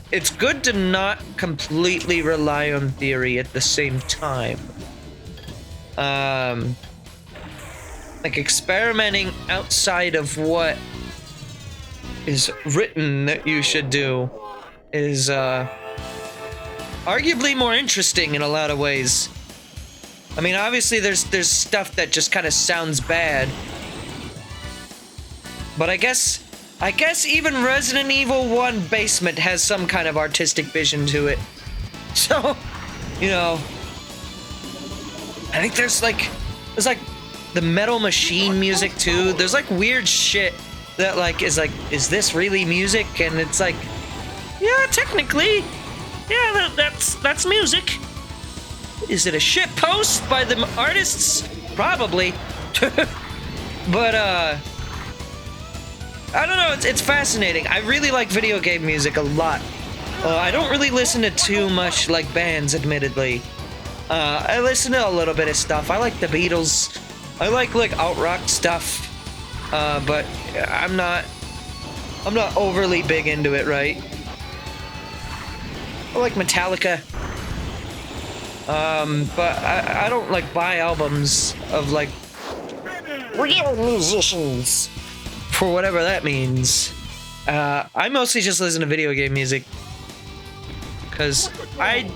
It's good to not completely rely on theory at the same time. Like experimenting outside of what is written that you should do is arguably more interesting in a lot of ways. I mean, obviously there's stuff that just kind of sounds bad, but I guess even Resident Evil 1 Basement has some kind of artistic vision to it. So, you know, I think there's like the Metal Machine music too. There's like weird shit that like is this really music? And it's like, yeah, technically, yeah, that's music. Is it a shit post by the artists? Probably. But I don't know, it's fascinating. I really like video game music a lot. I don't really listen to too much like bands, admittedly. I listen to a little bit of stuff. I like the Beatles. I like alt rock stuff. But I'm not overly big into it, right? I like Metallica. But I don't like buy albums of like Real musicians. for whatever that means. I mostly just listen to video game music, because I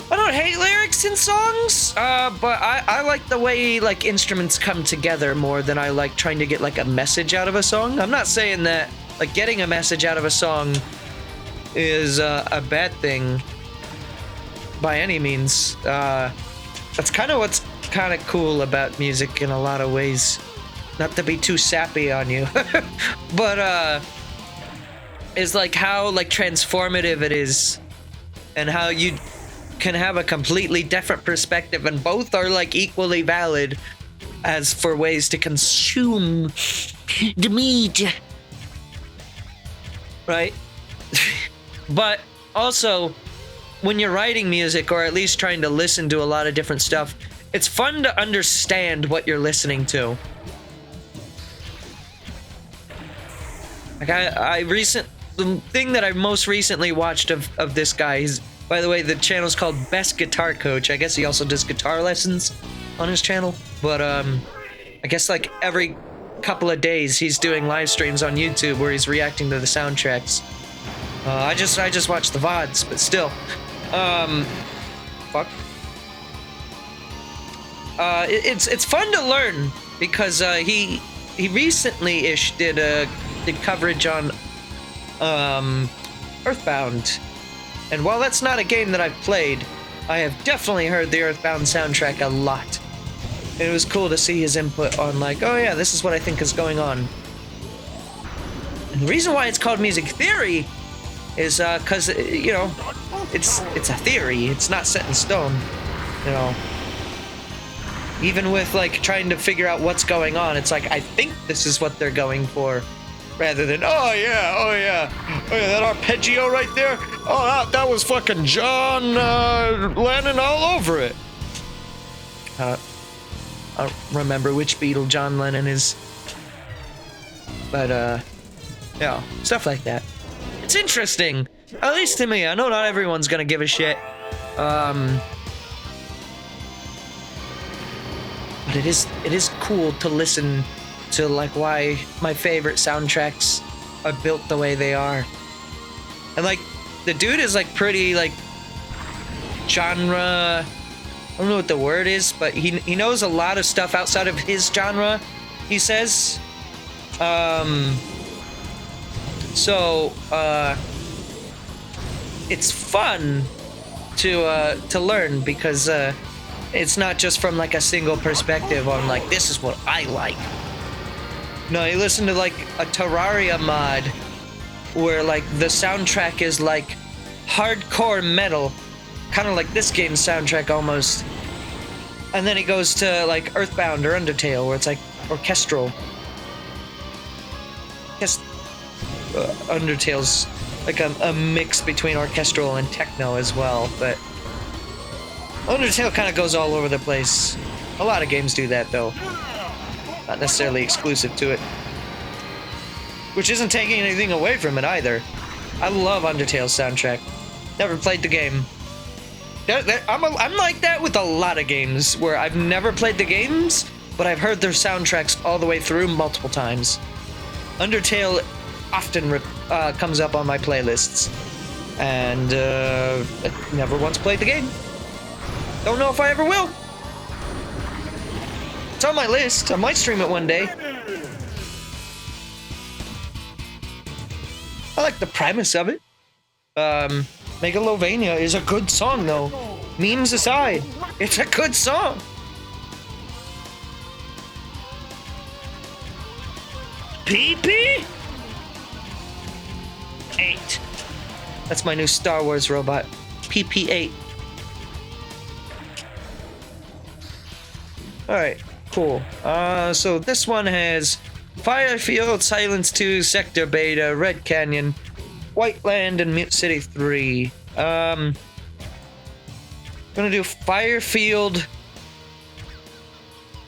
don't hate lyrics in songs, but I like the way like instruments come together more than I like trying to get like a message out of a song. I'm not saying that like getting a message out of a song is a bad thing by any means. That's kind of what's kind of cool about music in a lot of ways. Not to be too sappy on you, but is like how like transformative it is, and how you can have a completely different perspective, and both are like equally valid as for ways to consume the meat, right? But also, when you're writing music, or at least trying to listen to a lot of different stuff, it's fun to understand what you're listening to. Like the thing that I most recently watched of this guy is, by the way, the channel's called Best Guitar Coach. I guess he also does guitar lessons on his channel. But I guess like every couple of days he's doing live streams on YouTube where he's reacting to the soundtracks. I just watched the VODs, but still. Fuck. It's fun to learn because he recently-ish did coverage on Earthbound, and while that's not a game that I've played, I have definitely heard the Earthbound soundtrack a lot. And it was cool to see his input on like, oh yeah, this is what I think is going on. And the reason why it's called music theory is because you know, it's a theory. It's not set in stone. You know, even with like trying to figure out what's going on, it's like I think this is what they're going for, rather than oh yeah, that arpeggio right there. Oh, that was fucking John Lennon all over it. I don't remember which Beatle John Lennon is, but yeah, stuff like that. It's interesting, at least to me. I know not everyone's gonna give a shit, but it is cool to listen to like why my favorite soundtracks are built the way they are. And like the dude is like pretty like genre, I don't know what the word is, but he knows a lot of stuff outside of his genre, he says. So it's fun to learn because it's not just from like a single perspective on like this is what I like. No, you listen to like a Terraria mod where like the soundtrack is like hardcore metal, kind of like this game's soundtrack almost. And then it goes to like Earthbound or Undertale where it's like orchestral. Undertale's like a mix between orchestral and techno as well, but Undertale kind of goes all over the place. A lot of games do that though. Not necessarily exclusive to it. Which isn't taking anything away from it either. I love Undertale's soundtrack. Never played the game. I'm like that with a lot of games where I've never played the games, but I've heard their soundtracks all the way through multiple times. Undertale often comes up on my playlists, and I never once played the game. Don't know if I ever will. It's on my list. I might stream it one day. I like the premise of it. Megalovania is a good song, though. Memes aside, it's a good song. PP? 8. That's my new Star Wars robot. PP8. Alright, cool. So this one has Firefield, Silence 2, Sector Beta, Red Canyon, White Land, and Mute City 3. I'm gonna do Firefield,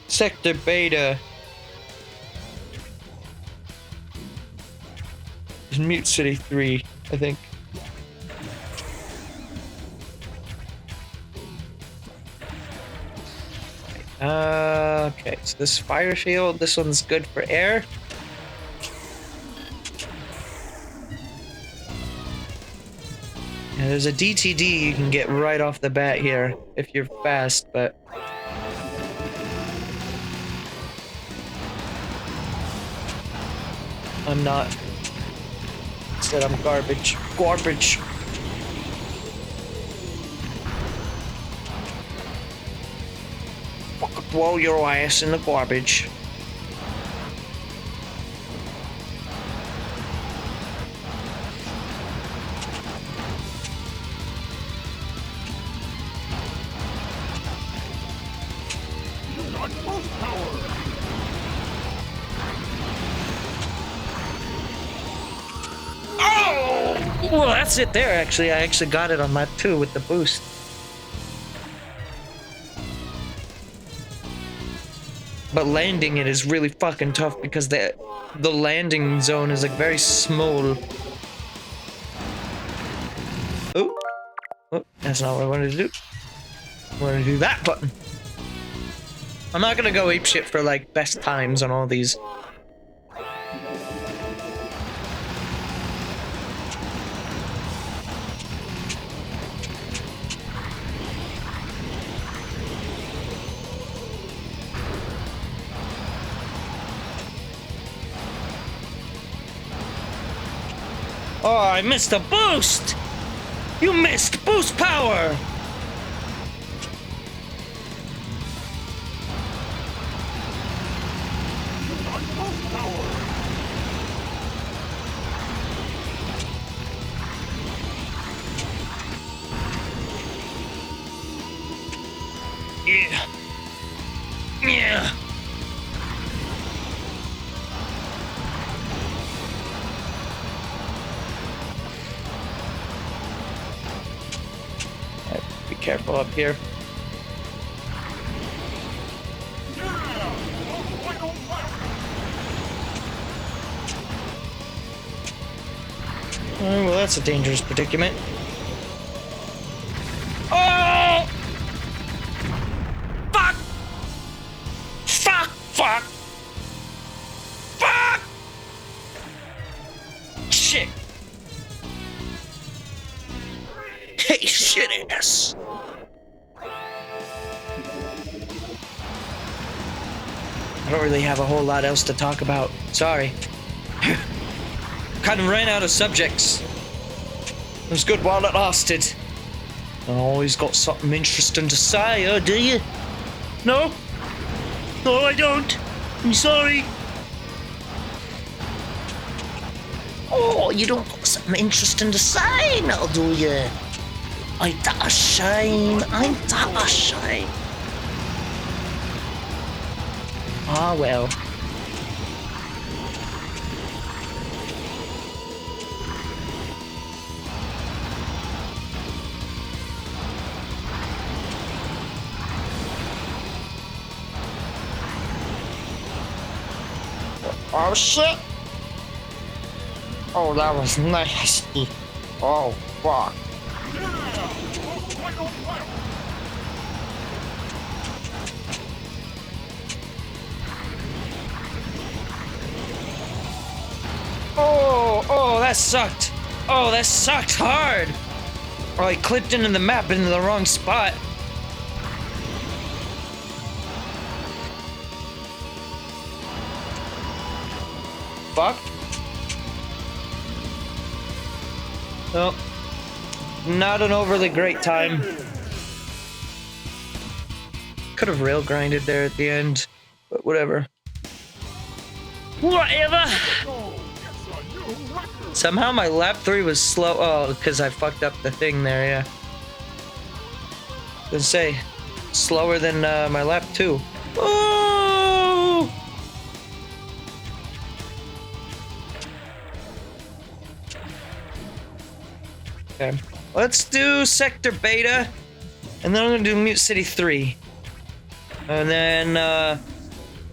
Sector Beta, and Mute City 3, I think. Okay, so this Firefield, this one's good for air. Yeah, there's a DTD you can get right off the bat here if you're fast, but I'm not. Instead, I'm garbage. Garbage. Fucking throw your ass in the garbage. Well, that's it there, actually. I actually got it on lap 2 with the boost. But landing it is really fucking tough because the landing zone is like very small. Oh, that's not what I wanted to do. I wanted to do that button. I'm not gonna go apeshit for like best times on all these. Oh, I missed a boost! You missed boost power! Yeah. Yeah. Be careful up here. Well, that's a dangerous predicament. Oh! Fuck! Fuck! Fuck! Fuck! Shit! Hey, shit ass! I don't really have a whole lot else to talk about. Sorry. Kind of ran out of subjects. It was good while it lasted. I always got something interesting to say, do you? No? No, I don't. I'm sorry. Oh, you don't got something interesting to say now, do you? Ain't that a shame? Ain't that a shame? Ah, well. Oh shit! Oh, that was nasty. Oh, fuck. Oh, that sucked. Oh, that sucked hard. Oh, I clipped into the map into the wrong spot. Fuck. Oh, not an overly great time. Could have rail grinded there at the end, but whatever. Whatever. Somehow my lap 3 was slow. Oh, because I fucked up the thing there, yeah. Let's say, slower than my lap 2. Oh! Okay, let's do Sector Beta, and then I'm gonna do Mute City 3. And then,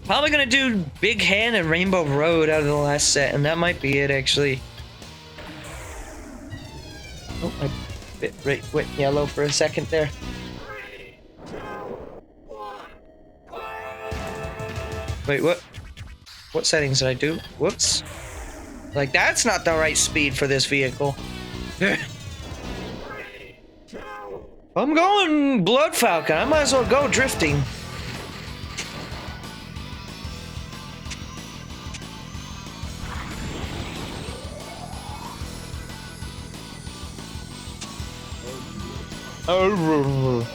probably gonna do Big Hand and Rainbow Road out of the last set, and that might be it, actually. Oh, I went yellow for a second there. Wait, what? What settings did I do? Whoops. Like, that's not the right speed for this vehicle. I'm going Blood Falcon. I might as well go drifting. Oh.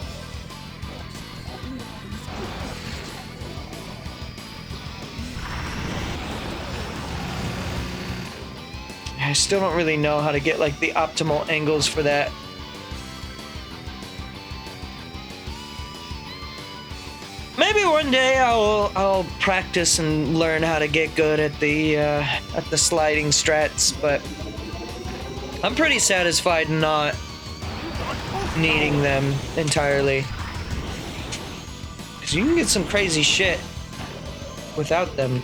I still don't really know how to get like the optimal angles for that. Maybe one day I'll practice and learn how to get good at the sliding strats, but I'm pretty satisfied not needing them entirely. Because you can get some crazy shit without them.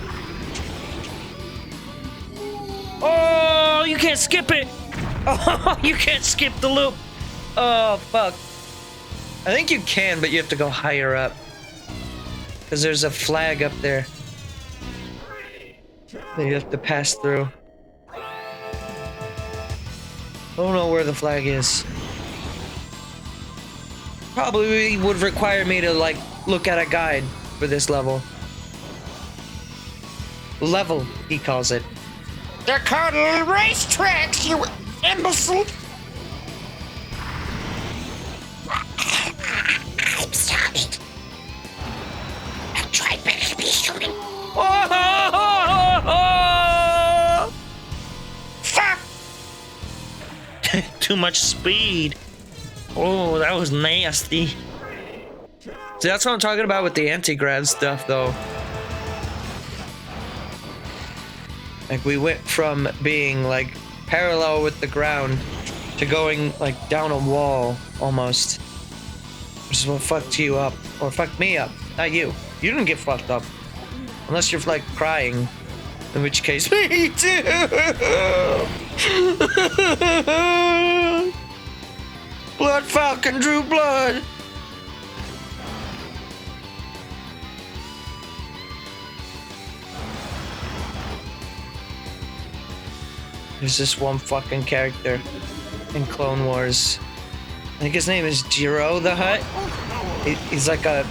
Oh, you can't skip it! Oh, you can't skip the loop! Oh, fuck. I think you can, but you have to go higher up. Because there's a flag up there that you have to pass through. I don't know where the flag is. Probably would require me to, like, look at a guide for this level. Level, he calls it. They're called racetracks, you imbecile! I'm sorry. I'll try better to be human. Fuck! Too much speed. Oh, that was nasty. See, that's what I'm talking about with the anti-grav stuff, though. Like, we went from being, like, parallel with the ground to going, like, down a wall, almost. Which is what fucked you up. Or fucked me up. Not you. You didn't get fucked up. Unless you're, like, crying. In which case, me too! Blood Falcon drew blood! There's this one fucking character in Clone Wars. I think his name is Jiro the Hutt. He's like a...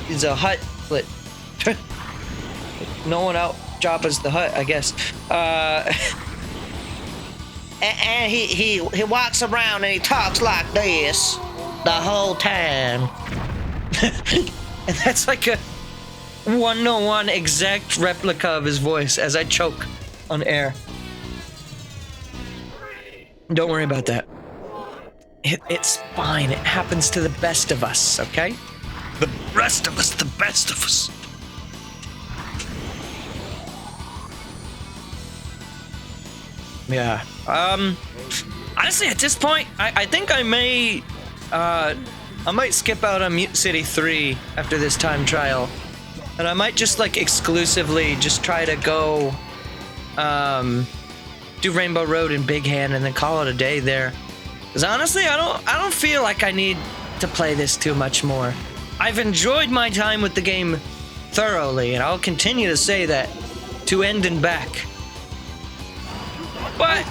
He's a Hutt, but... no one out Jabba's the Hutt, I guess. And he walks around and he talks like this the whole time. And that's like a 1-to-1 exact replica of his voice as I choke on air. Don't worry about that. It's fine. It happens to the best of us, okay? The rest of us, the best of us. Yeah. Honestly, at this point, I think I might skip out on Mute City 3 after this time trial. And I might just, like, exclusively just try to go, do Rainbow Road in Big Hand and then call it a day there. Because honestly, I don't feel like I need to play this too much more. I've enjoyed my time with the game thoroughly, and I'll continue to say that to end and back. But I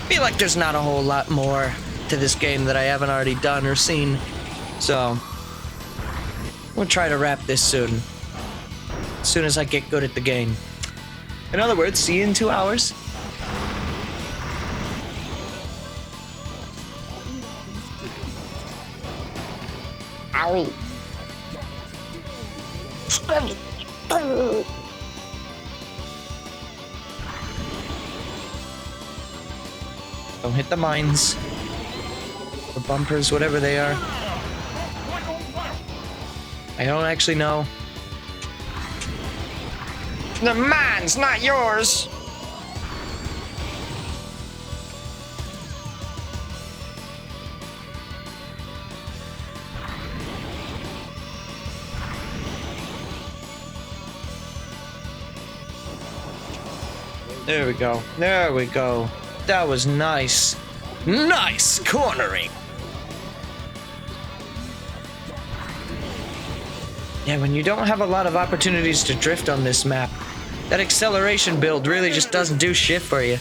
feel like there's not a whole lot more to this game that I haven't already done or seen. So we'll try to wrap this soon. As soon as I get good at the game. In other words, see you in 2 hours. Ow. Don't hit the mines. The bumpers, whatever they are. I don't actually know. The mine's not yours. There we go. There we go. That was nice. Nice cornering. Yeah, when you don't have a lot of opportunities to drift on this map, that acceleration build really just doesn't do shit for you.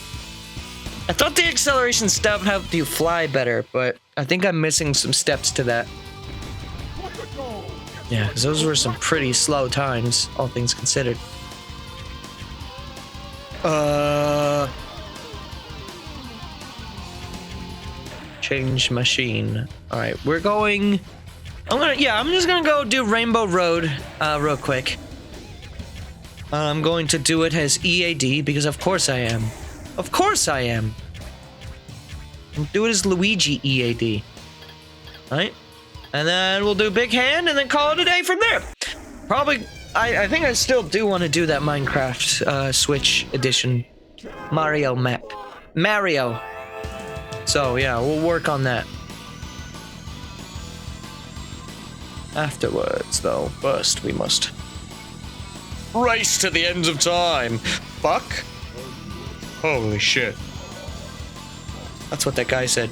I thought the acceleration stuff helped you fly better, but I think I'm missing some steps to that. Yeah, because those were some pretty slow times, all things considered. Change machine. All right, we're going. I'm just gonna go do Rainbow Road, real quick. I'm going to do it as EAD because of course I am. Of course I am. I'll do it as Luigi EAD. All right, and then we'll do Big Hand and then call it a day from there. Probably. I think I still do want to do that Minecraft Switch edition Mario map. Mario. So yeah, we'll work on that. Afterwards, though, first we must Race to the ends of time. Fuck. Holy shit. That's what that guy said.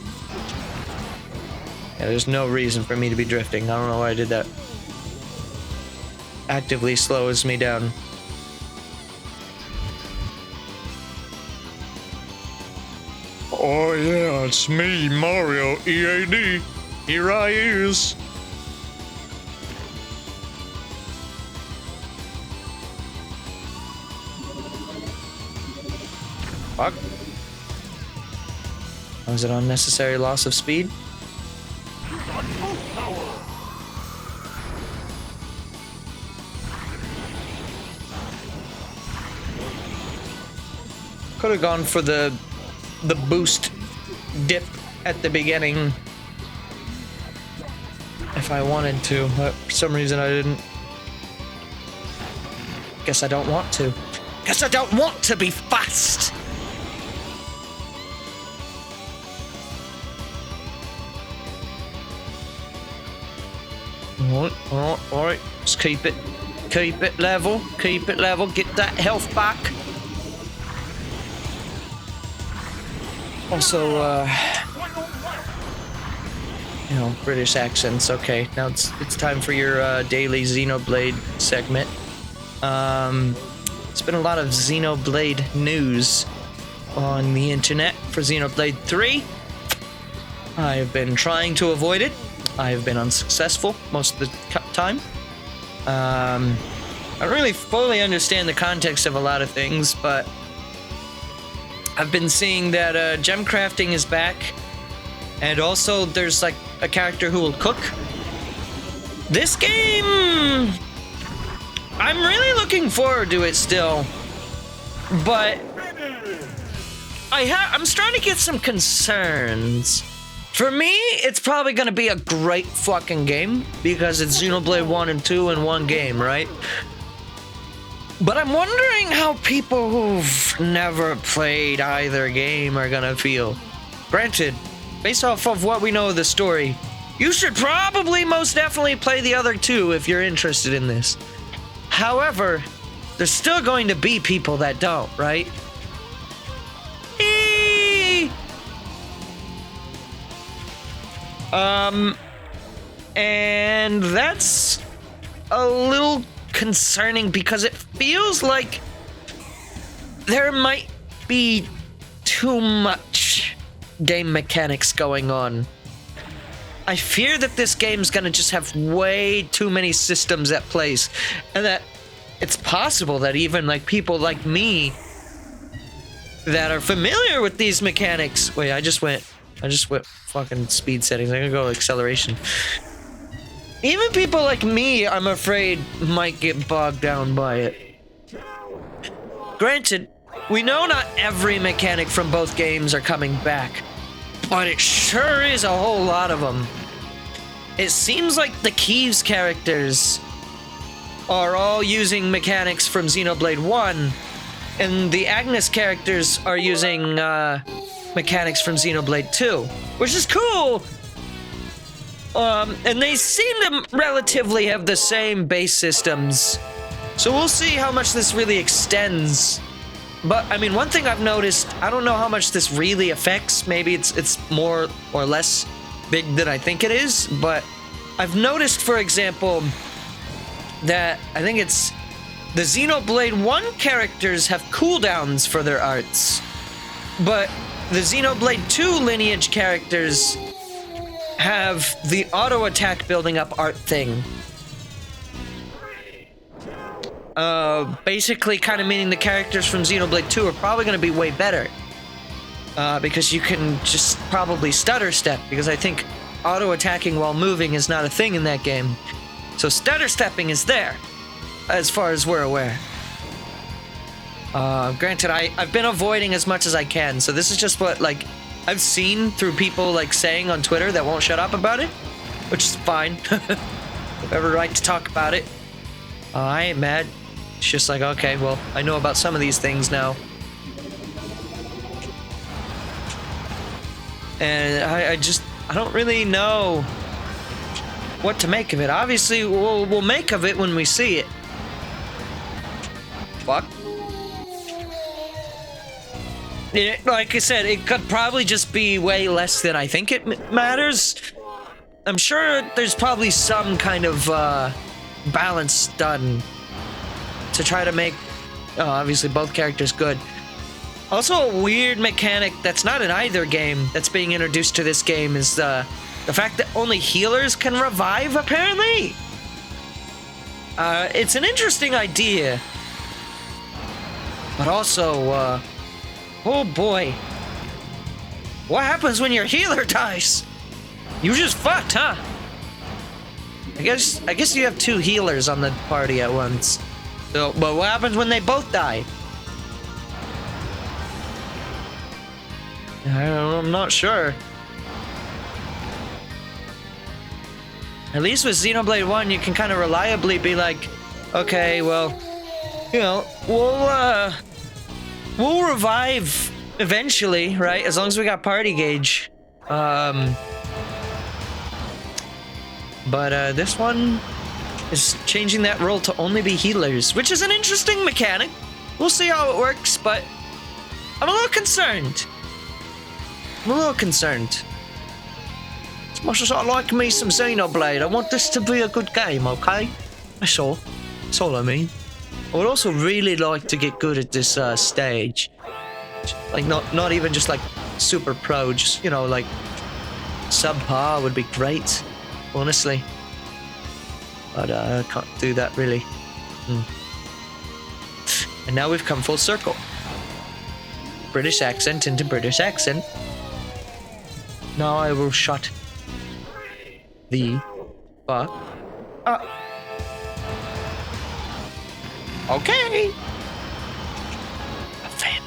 Yeah, there's no reason for me to be drifting. I don't know why I did that. Actively slows me down. Oh yeah, it's me, Mario EAD. Here I is. Fuck. Was it unnecessary loss of speed? Could have gone for the boost dip at the beginning if I wanted to, but for some reason I didn't. Guess I don't want to. Guess I don't want to be fast! Alright, let's keep it level, get that health back. Also, you know, British accents. Okay, now it's time for your daily Xenoblade segment. It's been a lot of Xenoblade news on the internet for Xenoblade 3. I've been trying to avoid it. I have been unsuccessful most of the time. I don't really fully understand the context of a lot of things, but I've been seeing that gem crafting is back, and also there's like a character who will cook. This game, I'm really looking forward to it still, but I'm starting to get some concerns. For me, it's probably gonna be a great fucking game because it's Xenoblade 1 and 2 in one game, right? But I'm wondering how people who've never played either game are gonna feel. Granted, based off of what we know of the story, you should probably most definitely play the other two if you're interested in this. However, there's still going to be people that don't, right? And that's a little concerning because it feels like there might be too much game mechanics going on. I fear that this game's gonna just have way too many systems at place, and that it's possible that even like people like me that are familiar with these mechanics. Wait, I just went fucking speed settings. I'm gonna go acceleration. Even people like me, I'm afraid, might get bogged down by it. Granted, we know not every mechanic from both games are coming back, but it sure is a whole lot of them. It seems like the Keys characters are all using mechanics from Xenoblade 1, and the Agnes characters are using mechanics from Xenoblade 2, which is cool. And they seem to relatively have the same base systems. So we'll see how much this really extends. But, I mean, one thing I've noticed, I don't know how much this really affects. Maybe it's more or less big than I think it is. But I've noticed, for example, that I think it's the Xenoblade 1 characters have cooldowns for their arts. But the Xenoblade 2 lineage characters have the auto attack building up art thing. Basically kind of meaning the characters from Xenoblade 2 are probably going to be way better. Because you can just probably stutter step, because I think auto attacking while moving is not a thing in that game. So stutter stepping is there, as far as we're aware. Granted, I've been avoiding as much as I can, so this is just what, like, I've seen through people, like, saying on Twitter that won't shut up about it, which is fine. Have every right to talk about it. I ain't mad. It's just like, okay, well, I know about some of these things now. And I don't really know what to make of it. Obviously, we'll make of it when we see it. Fuck. Like I said, it could probably just be way less than I think it matters. I'm sure there's probably some kind of balance done to try to make, obviously, both characters good. Also, a weird mechanic that's not in either game that's being introduced to this game is the fact that only healers can revive, apparently. It's an interesting idea. But also, oh boy. What happens when your healer dies? You just fucked, huh? I guess you have 2 healers on the party at once. So, but what happens when they both die? I'm not sure. At least with Xenoblade 1, you can kind of reliably be like, okay, well, you know, we'll revive eventually, right? As long as we got party gauge. But this one is changing that role to only be healers, which is an interesting mechanic. We'll see how it works, but I'm a little concerned. As much as I like me some Xenoblade, I want this to be a good game, okay? That's all. That's all I mean. I would also really like to get good at this stage. Like, not even just like super pro, just, you know, like subpar would be great, honestly. But I can't do that really. And now we've come full circle. British accent into British accent. Now I will shut the fuck up. Okay. I failed.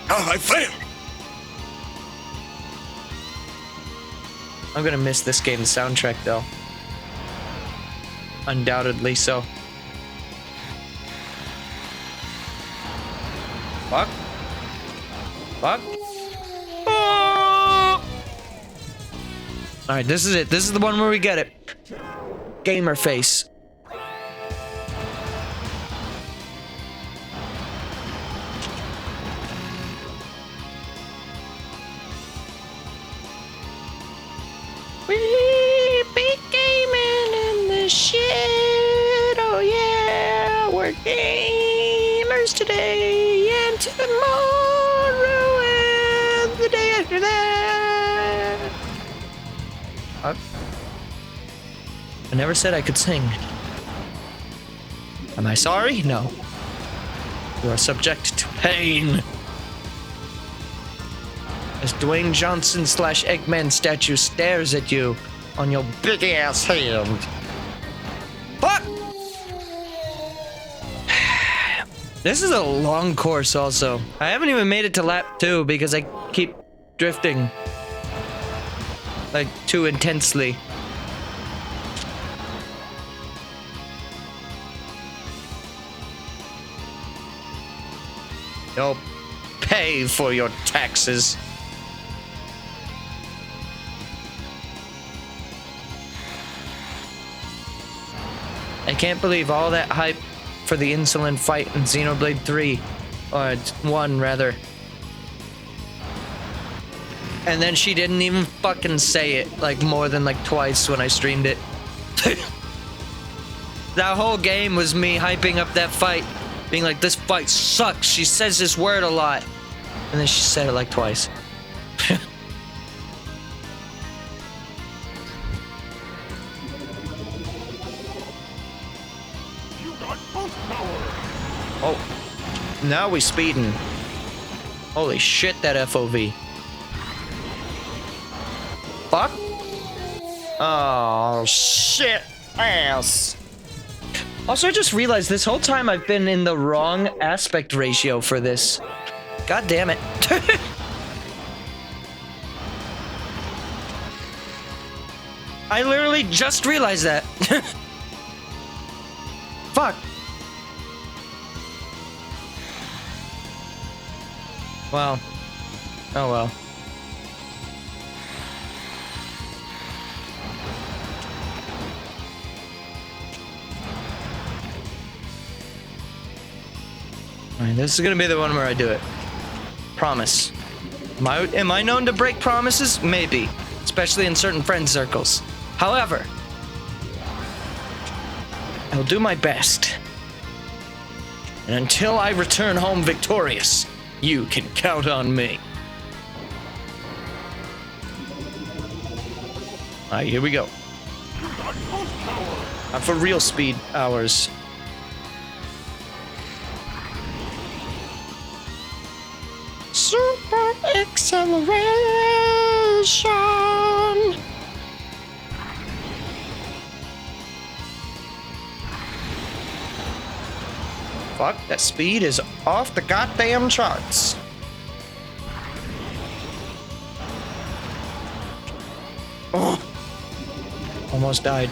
Oh, I failed. I'm gonna miss this game's soundtrack though. Undoubtedly so. Fuck. Fuck. Oh! Alright, this is it. This is the one where we get it. Gamer face. We be gaming in the shit. Oh yeah, we're gamers today and tomorrow and the day after that. I never said I could sing. Am I sorry? No. You are subject to pain. As Dwayne Johnson / Eggman statue stares at you on your big ass hand. Fuck! This is a long course also. I haven't even made it to lap 2 because I keep drifting. Like, too intensely. You'll pay for your taxes. I can't believe all that hype for the insulin fight in Xenoblade 3. Or 1, rather. And then she didn't even fucking say it, like, more than, like, twice when I streamed it. That whole game was me hyping up that fight. Being like, this fight sucks. She says this word a lot. And then she said it, like, twice. Oh, now we speeding. Holy shit, that FOV. Fuck. Oh, shit ass. Also, I just realized this whole time I've been in the wrong aspect ratio for this. God damn it. I literally just realized that. Fuck. Wow. Oh well. Alright, this is gonna be the one where I do it. Promise. Am I known to break promises? Maybe. Especially in certain friend circles. However, I'll do my best. And until I return home victorious, you can count on me. Alright, here we go. I'm for real speed hours. Super Acceleration. Fuck, that speed is off the goddamn charts. Oh. Almost died.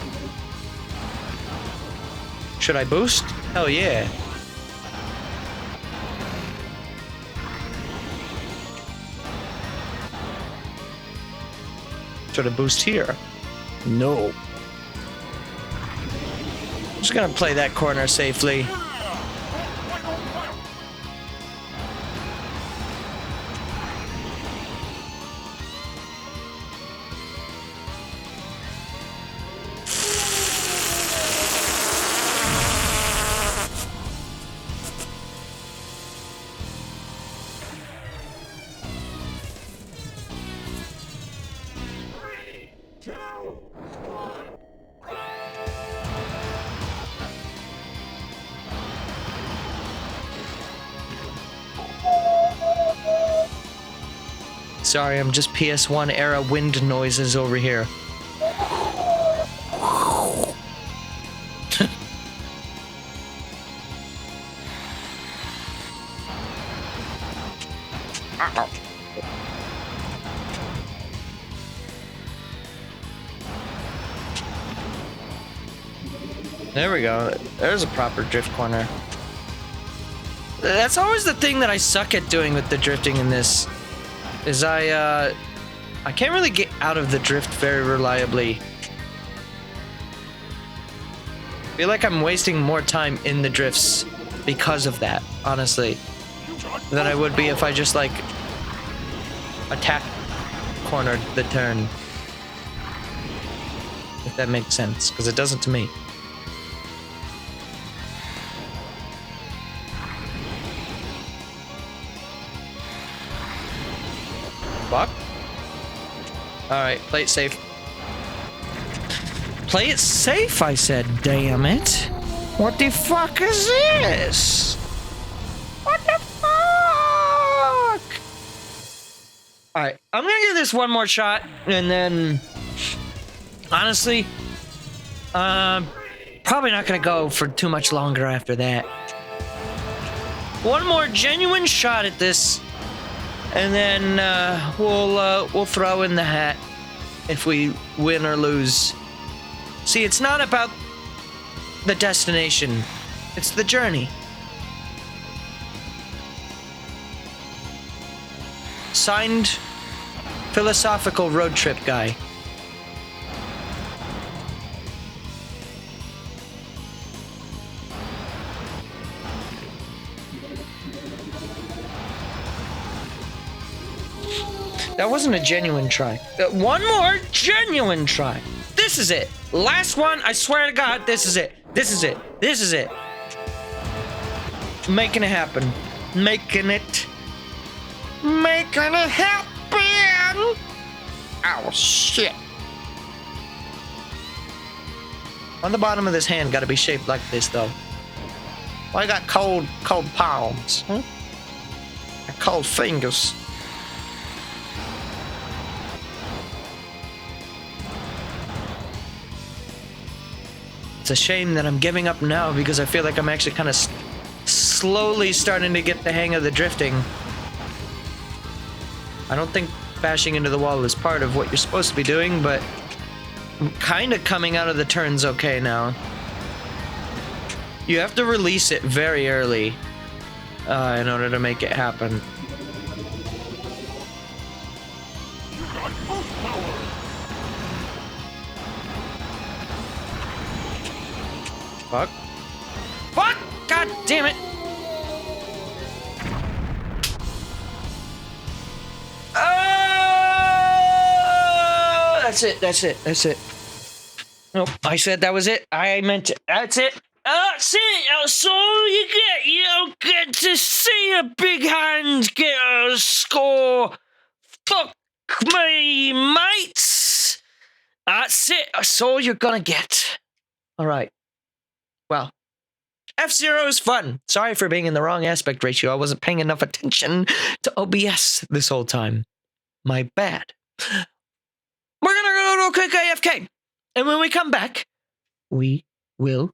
Should I boost? Hell yeah. Should I boost here? No. I'm just gonna play that corner safely. Sorry, I'm just PS1 era wind noises over here. There we go. There's a proper drift corner. That's always the thing that I suck at doing with the drifting in this. Is I can't really get out of the drift very reliably. I feel like I'm wasting more time in the drifts because of that, honestly, than I would be if I just, like, attack cornered the turn. If that makes sense, because it doesn't to me. Fuck. Alright, play it safe. Play it safe, I said, damn it. What the fuck is this? What the fuck? Alright, I'm gonna give this one more shot, and then... honestly, probably not gonna go for too much longer after that. One more genuine shot at this. And then we'll throw in the hat if we win or lose. See, it's not about the destination. It's the journey. Signed, philosophical road trip guy. That wasn't a genuine try. One more genuine try. This is it. Last one. I swear to God, this is it. This is it. This is it. Making it happen. Making it. Making it happen. Oh, shit. On the bottom of this hand, gotta be shaped like this, though. Well, I got cold palms. Huh? Cold fingers. It's a shame that I'm giving up now because I feel like I'm actually kind of slowly starting to get the hang of the drifting. I don't think bashing into the wall is part of what you're supposed to be doing, but I'm kind of coming out of the turns okay now. You have to release it very early in order to make it happen. Fuck. Fuck! God damn it! That's it, that's it, that's it. Nope, I said that was it. I meant it. That's it. That's it. That's all you get. You don't get to see a big hand get a score. Fuck me, mates. That's it. That's all you're gonna get. All right. Well, F-Zero is fun. Sorry for being in the wrong aspect ratio. I wasn't paying enough attention to OBS this whole time. My bad. We're gonna go to a quick AFK. And when we come back, we will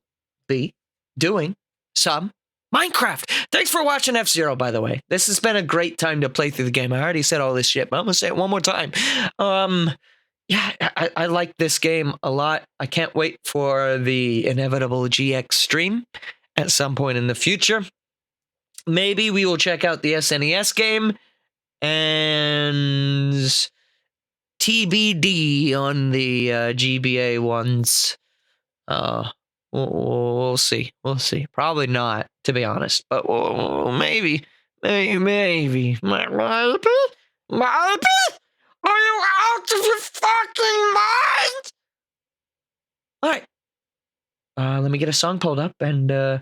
be doing some Minecraft. Thanks for watching F-Zero, by the way. This has been a great time to play through the game. I already said all this shit, but I'm gonna say it one more time. Yeah, I like this game a lot. I can't wait for the inevitable GX stream at some point in the future. Maybe we will check out the SNES game and TBD on the GBA ones. We'll see. We'll see. Probably not, to be honest. But maybe. Maybe. Maybe? Are you out of your fucking mind? All right. Let me get a song pulled up and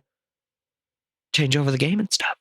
change over the game and stuff.